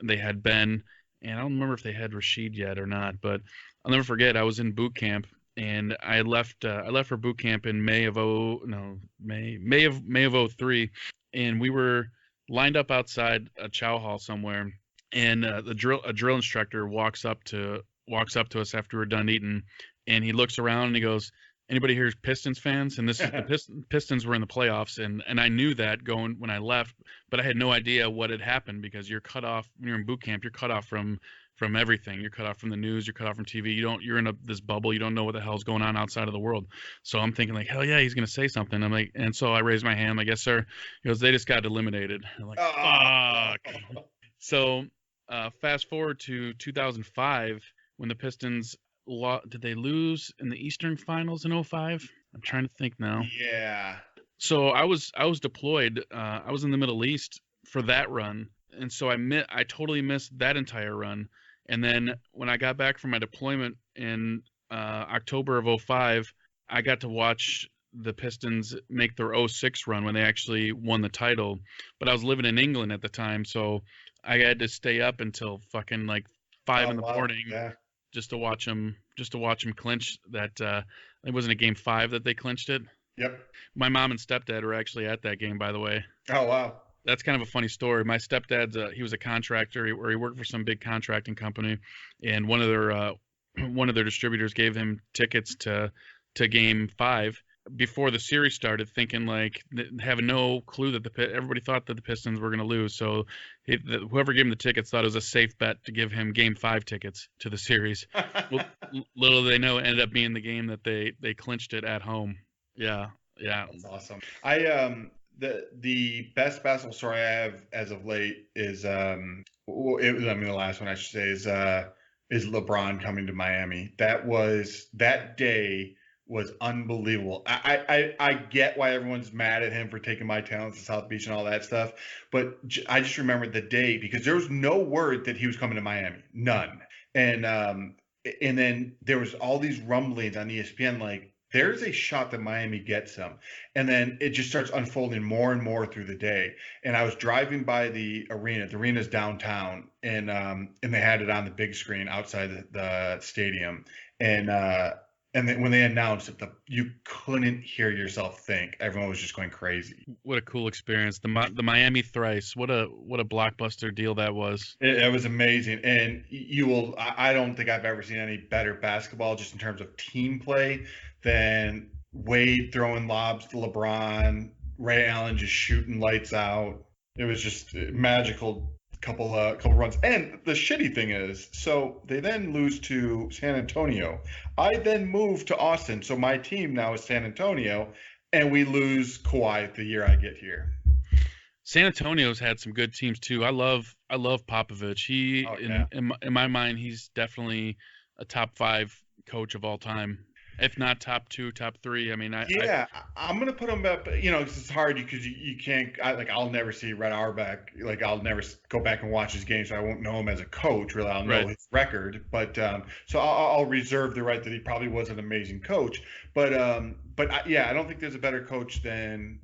they had Ben. And I don't remember if they had Rashid yet or not, but I'll never forget. I was in boot camp, and I left for boot camp in May of 2003, and we were lined up outside a chow hall somewhere, and a drill instructor walks up to us after we're done eating, and he looks around and he goes, "Anybody here Pistons fans?" And this is the Pistons were in the playoffs, and I knew that going when I left, but I had no idea what had happened because you're cut off when you're in boot camp. You're cut off from everything. You're cut off from the news. You're cut off from TV. You're in this bubble. You don't know what the hell's going on outside of the world. So I'm thinking like, hell yeah, he's gonna say something. I'm like, and so I raised my hand. I'm like, yes, sir. He goes, they just got eliminated. I'm like, fuck. So fast forward to 2005 when the Pistons. Did they lose in the Eastern Finals in 2005? I'm trying to think now. Yeah. So I was deployed. I was in the Middle East for that run, and so I totally missed that entire run. And then when I got back from my deployment in October of 2005, I got to watch the Pistons make their 2006 run when they actually won the title. But I was living in England at the time, so I had to stay up until fucking like 5 in the morning. Yeah. Just to watch them clinch that. It wasn't a game 5 that they clinched it. Yep. My mom and stepdad were actually at that game, by the way. Oh wow. That's kind of a funny story. My stepdad's he was a contractor, or he worked for some big contracting company, and one of their distributors gave him tickets to game 5 before the series started, thinking like having no clue that everybody thought that the Pistons were going to lose. So whoever gave him the tickets thought it was a safe bet to give him game 5 tickets to the series. Well, little did they know, it ended up being the game that they clinched it at home. Yeah. That's awesome. The best basketball story I have as of late is the last one I should say is LeBron coming to Miami. That day was unbelievable. I get why everyone's mad at him for taking my talents to South Beach and all that stuff, but I just remember the day because there was no word that he was coming to Miami, none. And then there was all these rumblings on ESPN like there's a shot that Miami gets him, and then it just starts unfolding more and more through the day. And I was driving by the arena. The arena's downtown, and they had it on the big screen outside the stadium, and then when they announced it, you couldn't hear yourself think. Everyone was just going crazy. What a cool experience! The Miami Thrice. What a blockbuster deal that was. It was amazing, and I don't think I've ever seen any better basketball, just in terms of team play, than Wade throwing lobs to LeBron, Ray Allen just shooting lights out. It was just magical couple runs. And the shitty thing is, so they then lose to San Antonio. I then move to Austin, so my team now is San Antonio, and we lose Kawhi the year I get here. San Antonio's had some good teams too. I love Popovich. In my mind, he's definitely a top 5 coach of all time, if not top 2, top 3. I mean, I'm gonna put him up. You know, 'cause it's hard because you can't. I'll never see Red Auerbach. Like, I'll never go back and watch his games, so I won't know him as a coach. Really, I'll know his record. But so I'll reserve the right that he probably was an amazing coach. But I don't think there's a better coach than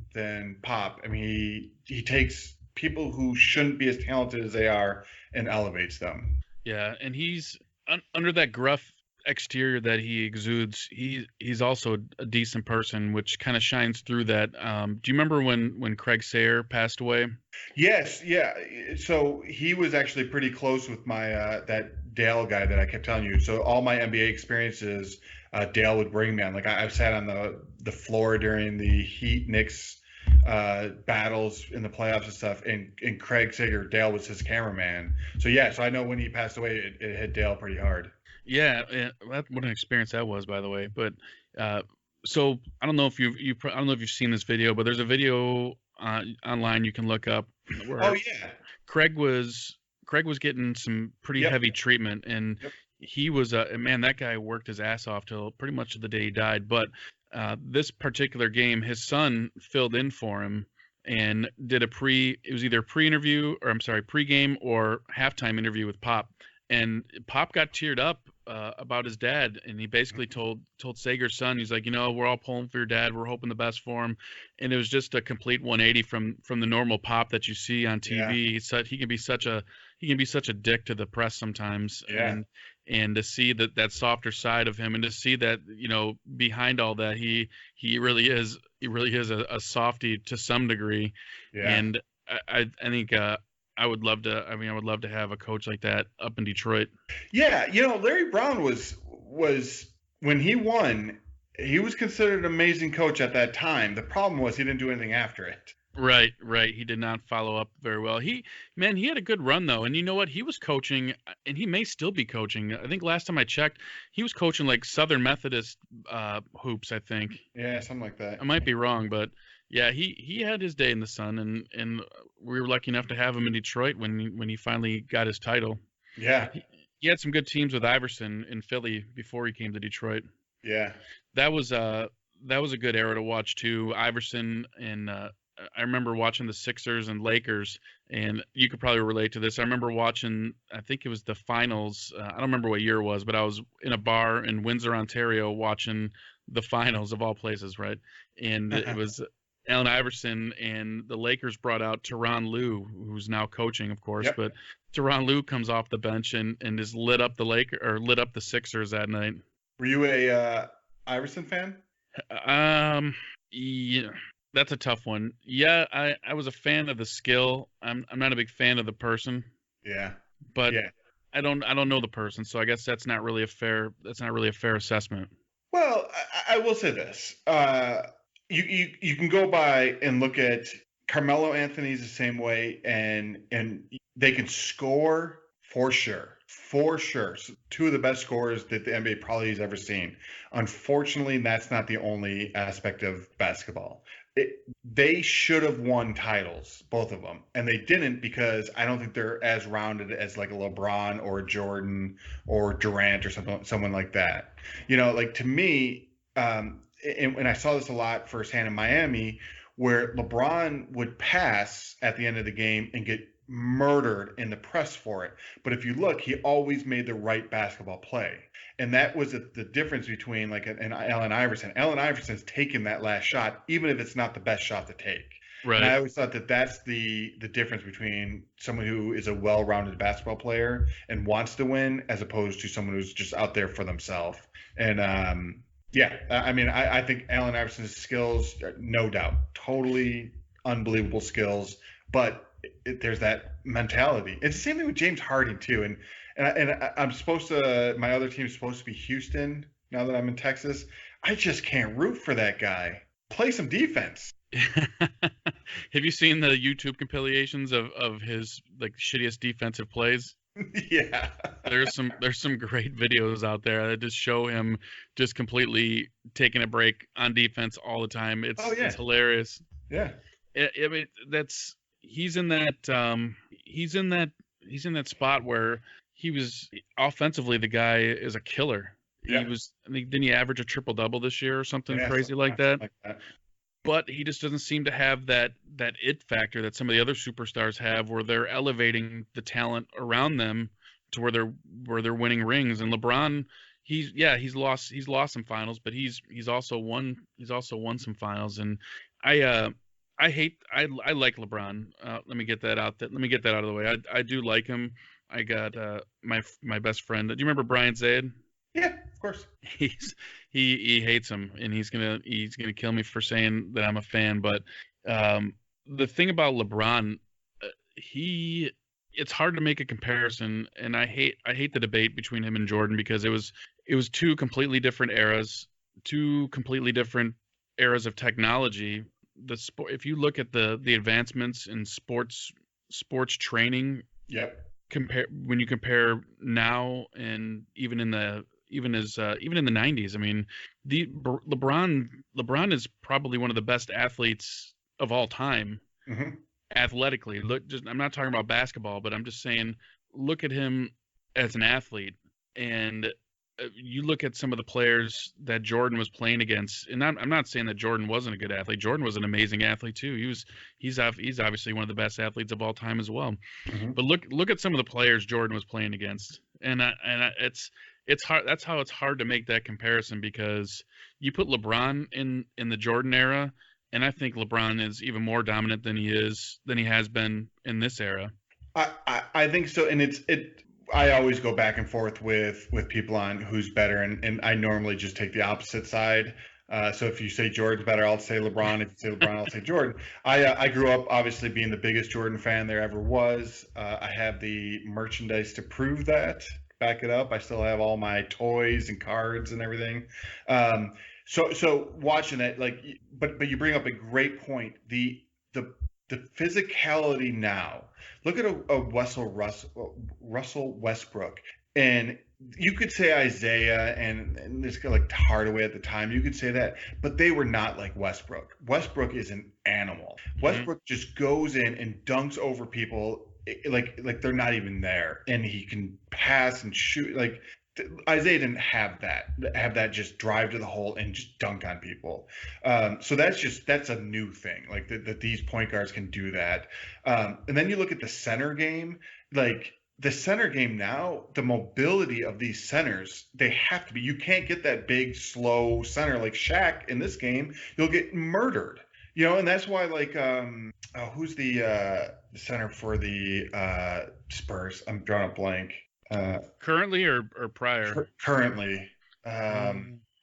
Pop. I mean, he takes people who shouldn't be as talented as they are and elevates them. Yeah, and he's under that gruff exterior that he exudes. He's also a decent person, which kind of shines through that. Do you remember when Craig Sayer passed away? Yes, yeah. So he was actually pretty close with my that Dale guy that I kept telling you. So all my NBA experiences, Dale would bring me on. Like, I sat on the floor during the Heat Knicks battles in the playoffs and stuff, and Craig Sayer, Dale was his cameraman. So I know when he passed away, it hit Dale pretty hard. Yeah, what an experience that was, by the way. But so I don't know if you've seen this video, but there's a video online you can look up where Craig was getting some pretty heavy treatment, and he was man, that guy worked his ass off till pretty much the day he died. But this particular game, his son filled in for him and did it was either pregame or halftime interview with Pop. And Pop got teared up about his dad, and he basically told Sager's son, he's like, we're all pulling for your dad, we're hoping the best for him. And it was just a complete 180 from the normal Pop that you see on TV. Yeah. He can be such a dick to the press sometimes. Yeah. And to see that softer side of him, and to see that, behind all that, he really is a softie to some degree. Yeah. And I think I would love to have a coach like that up in Detroit. Yeah, Larry Brown was when he won, he was considered an amazing coach at that time. The problem was he didn't do anything after it. Right. He did not follow up very well. He had a good run though, and you know what? He was coaching, and he may still be coaching. I think last time I checked, he was coaching like Southern Methodist hoops, I think. Yeah, something like that. I might be wrong, but yeah, he had his day in the sun, and we were lucky enough to have him in Detroit when he finally got his title. Yeah. He had some good teams with Iverson in Philly before he came to Detroit. Yeah. That was a good era to watch too. Iverson, and I remember watching the Sixers and Lakers, and you could probably relate to this. I remember watching, I think it was the finals. I don't remember what year it was, but I was in a bar in Windsor, Ontario, watching the finals of all places, right? And it was Allen Iverson, and the Lakers brought out Tyronn Lue, who's now coaching, of course. Yep. But Tyronn Lue comes off the bench and is lit up the Sixers that night. Were you a Iverson fan? Yeah, that's a tough one. Yeah, I was a fan of the skill. I'm not a big fan of the person. Yeah. But yeah. I don't know the person, so I guess that's not really a fair assessment. Well, I will say this. You can go by and look at Carmelo Anthony's the same way, and they can score for sure. So 2 of the best scorers that the NBA probably has ever seen. Unfortunately, that's not the only aspect of basketball. They should have won titles, both of them, and they didn't because I don't think they're as rounded as like a LeBron or a Jordan or Durant or someone like that. Like, to me, and I saw this a lot firsthand in Miami, where LeBron would pass at the end of the game and get murdered in the press for it. But if you look, he always made the right basketball play. And that was the difference between like an Allen Iverson. Allen Iverson's taken that last shot, even if it's not the best shot to take. Right. And I always thought that that's the difference between someone who is a well-rounded basketball player and wants to win, as opposed to someone who's just out there for themselves. And I think Allen Iverson's skills, no doubt, totally unbelievable skills, but there's that mentality. It's the same thing with James Harden too. And I'm supposed to, my other team's supposed to be Houston now that I'm in Texas. I just can't root for that guy. Play some defense. Have you seen the YouTube compilations of his like shittiest defensive plays? Yeah. There's some great videos out there that just show him just completely taking a break on defense all the time. It's hilarious. Yeah. I mean, that's he's in that spot where he was offensively, the guy is a killer. Yeah. I think, didn't he average a triple double this year or something crazy like something that? like that. But he just doesn't seem to have that it factor that some of the other superstars have, where they're elevating the talent around them to where they're winning rings. And LeBron, he's lost some finals, but he's also won some finals. And I like LeBron. Let me get that out of the way. I do like him. I got my best friend. Do you remember Brian Zaid? Yeah, of course. He hates him, and he's gonna kill me for saying that I'm a fan. But the thing about LeBron, it's hard to make a comparison, and I hate the debate between him and Jordan, because it was two completely different eras, two completely different eras of technology. If you look at the advancements in sports training, yep. When you compare now and even in the 90s, I mean, LeBron is probably one of the best athletes of all time, mm-hmm. athletically. I'm not talking about basketball, but I'm just saying, look at him as an athlete, and you look at some of the players that Jordan was playing against, and I'm not saying that Jordan wasn't a good athlete. Jordan was an amazing athlete too. He's obviously one of the best athletes of all time as well. Mm-hmm. But look at some of the players Jordan was playing against, and it's hard. That's how it's hard to make that comparison, because you put LeBron in the Jordan era, and I think LeBron is even more dominant than he has been in this era. I think so, and I always go back and forth with people on who's better, and I normally just take the opposite side. So if you say Jordan's better, I'll say LeBron. If you say LeBron, I'll say Jordan. I grew up obviously being the biggest Jordan fan there ever was. I have the merchandise to prove that. Back it up. I still have all my toys and cards and everything. So watching it, like, but you bring up a great point. The physicality now. Look at a Russell Westbrook, and you could say Isaiah and this guy like Hardaway at the time. You could say that, but they were not like Westbrook. Westbrook is an animal. Mm-hmm. Westbrook just goes in and dunks over people like they're not even there, and he can pass and shoot. Like Isaiah didn't have that just drive to the hole and just dunk on people. So that's a new thing, like that these point guards can do that. And then you look at the center game, like the center game now, the mobility of these centers, they have to be. You can't get that big, slow center like Shaq in this game. You'll get murdered. And that's why, like, who's the center for the Spurs? I'm drawing a blank. Currently or prior? Currently.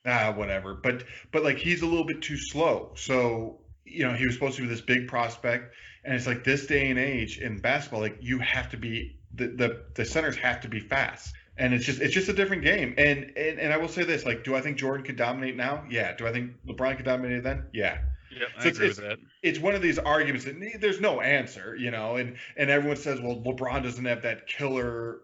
Whatever. But like, he's a little bit too slow. So, he was supposed to be this big prospect, and it's like this day and age in basketball, like you have to be the centers have to be fast. And it's just a different game. And I will say this, like, do I think Jordan could dominate now? Yeah. Do I think LeBron could dominate then? Yeah. Yeah, I agree with that. It's one of these arguments that there's no answer, and everyone says, well, LeBron doesn't have that killer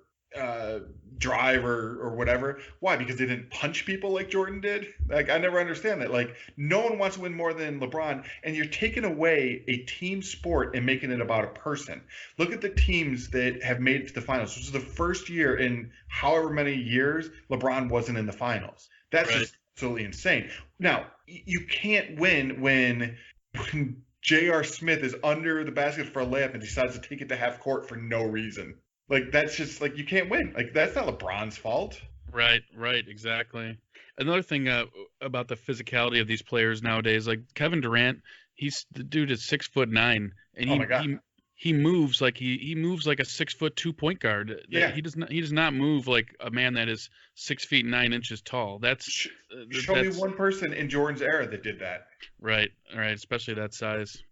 drive or whatever. Why? Because they didn't punch people like Jordan did? Like, I never understand that. Like, no one wants to win more than LeBron, and you're taking away a team sport and making it about a person. Look at the teams that have made it to the finals. This is the first year in however many years LeBron wasn't in the finals. That's right. Just absolutely insane. Now, you can't win when J.R. Smith is under the basket for a layup and decides to take it to half court for no reason. Like, that's just, like, you can't win. Like, that's not LeBron's fault. Right, exactly. Another thing about the physicality of these players nowadays, like Kevin Durant, the dude is 6'9", and he moves like he moves like a 6'2" point guard. Yeah. He does not move like a man that is 6 feet 9 inches tall. Show me one person in Jordan's era that did that. Right, especially that size.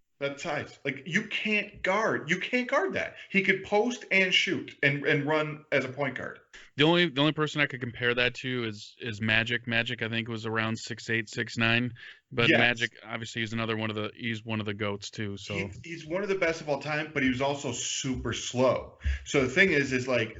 Like, you can't guard that. He could post and shoot and run as a point guard. The only person I could compare that to is Magic. Magic, I think, was around 6'8", 6'9", but Yes. Magic obviously is he's one of the goats too. So He's one of the best of all time, but he was also super slow. So the thing is like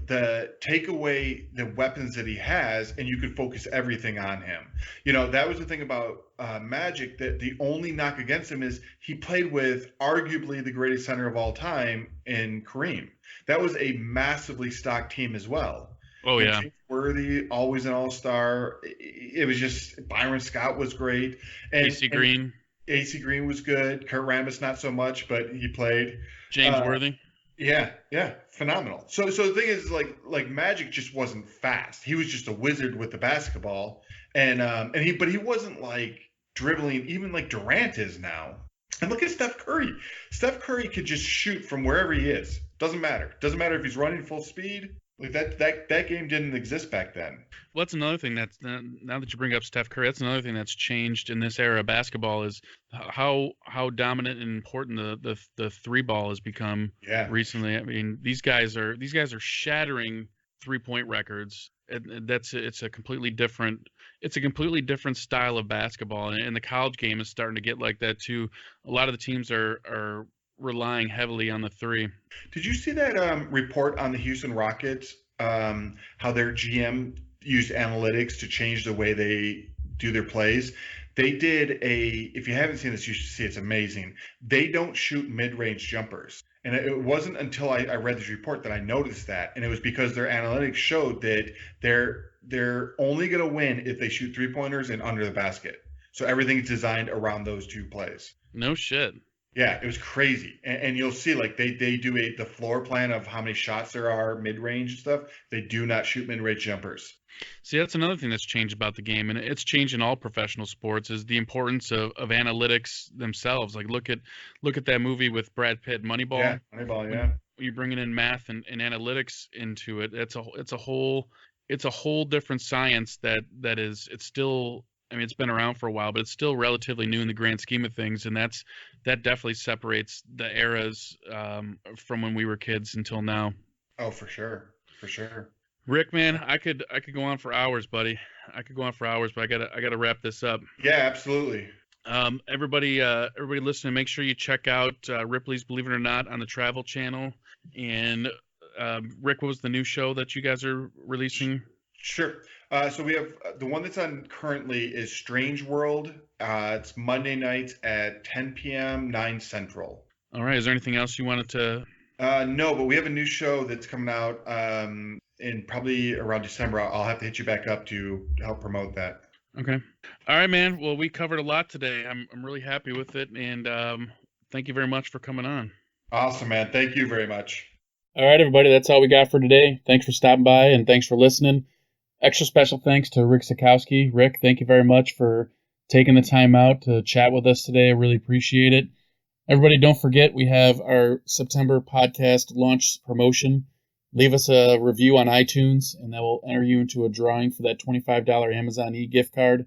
take away the weapons that he has, and you could focus everything on him. That was the thing about Magic, that the only knock against him is he played with arguably the greatest center of all time in Kareem. That was a massively stocked team as well. Oh yeah, James Worthy, always an all-star. It was just Byron Scott was great, and AC Green. AC Green was good. Kurt Rambis not so much, but he played. James Worthy. Yeah, phenomenal. So the thing is, like Magic just wasn't fast. He was just a wizard with the basketball, but he wasn't like dribbling, even like Durant is now. And look at Steph Curry. Steph Curry could just shoot from wherever he is. Doesn't matter. Doesn't matter if he's running full speed. Like that game didn't exist back then. Well, that's another thing that's, now that you bring up Steph Curry, that's another thing that's changed in this era of basketball is how dominant and important the three ball has become recently. I mean, these guys are shattering 3-point records. It's a completely different style of basketball, and the college game is starting to get like that too. A lot of the teams are relying heavily on the three. Did you see that report on the Houston Rockets, how their GM used analytics to change the way they do their plays? They did if you haven't seen this, you should see, it's amazing. They don't shoot mid-range jumpers. And it wasn't until I read this report that I noticed that. And it was because their analytics showed that they're only going to win if they shoot three-pointers and under the basket. So everything's designed around those two plays. No shit. Yeah, it was crazy. And you'll see, like, they do the floor plan of how many shots there are mid-range and stuff. They do not shoot mid-range jumpers. See, that's another thing that's changed about the game, and it's changed in all professional sports, is the importance of analytics themselves. Like, look at that movie with Brad Pitt, Moneyball. Yeah, Moneyball, yeah. You're bringing in math and analytics into it. It's a whole different science it's still, I mean, it's been around for a while, but it's still relatively new in the grand scheme of things, and that definitely separates the eras from when we were kids until now. Oh, for sure. Rick, man, I could go on for hours, buddy. I could go on for hours, but I gotta wrap this up. Yeah, absolutely. Everybody listening, make sure you check out Ripley's Believe It or Not on the Travel Channel. And Rick, what was the new show that you guys are releasing? Sure. So we have the one that's on currently is Strange World. It's Monday nights at 10 p.m., 9 Central. All right. Is there anything else you wanted to? No, but we have a new show that's coming out in probably around December. I'll have to hit you back up to help promote that. Okay. All right, man. Well, we covered a lot today. I'm really happy with it, and thank you very much for coming on. Awesome, man. Thank you very much. All right, everybody. That's all we got for today. Thanks for stopping by, and thanks for listening. Extra special thanks to Rick Cikowski. Rick, thank you very much for taking the time out to chat with us today. I really appreciate it. Everybody, don't forget, we have our September podcast launch promotion. Leave us a review on iTunes, and that will enter you into a drawing for that $25 Amazon e-gift card.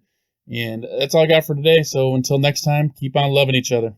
And that's all I got for today. So until next time, keep on loving each other.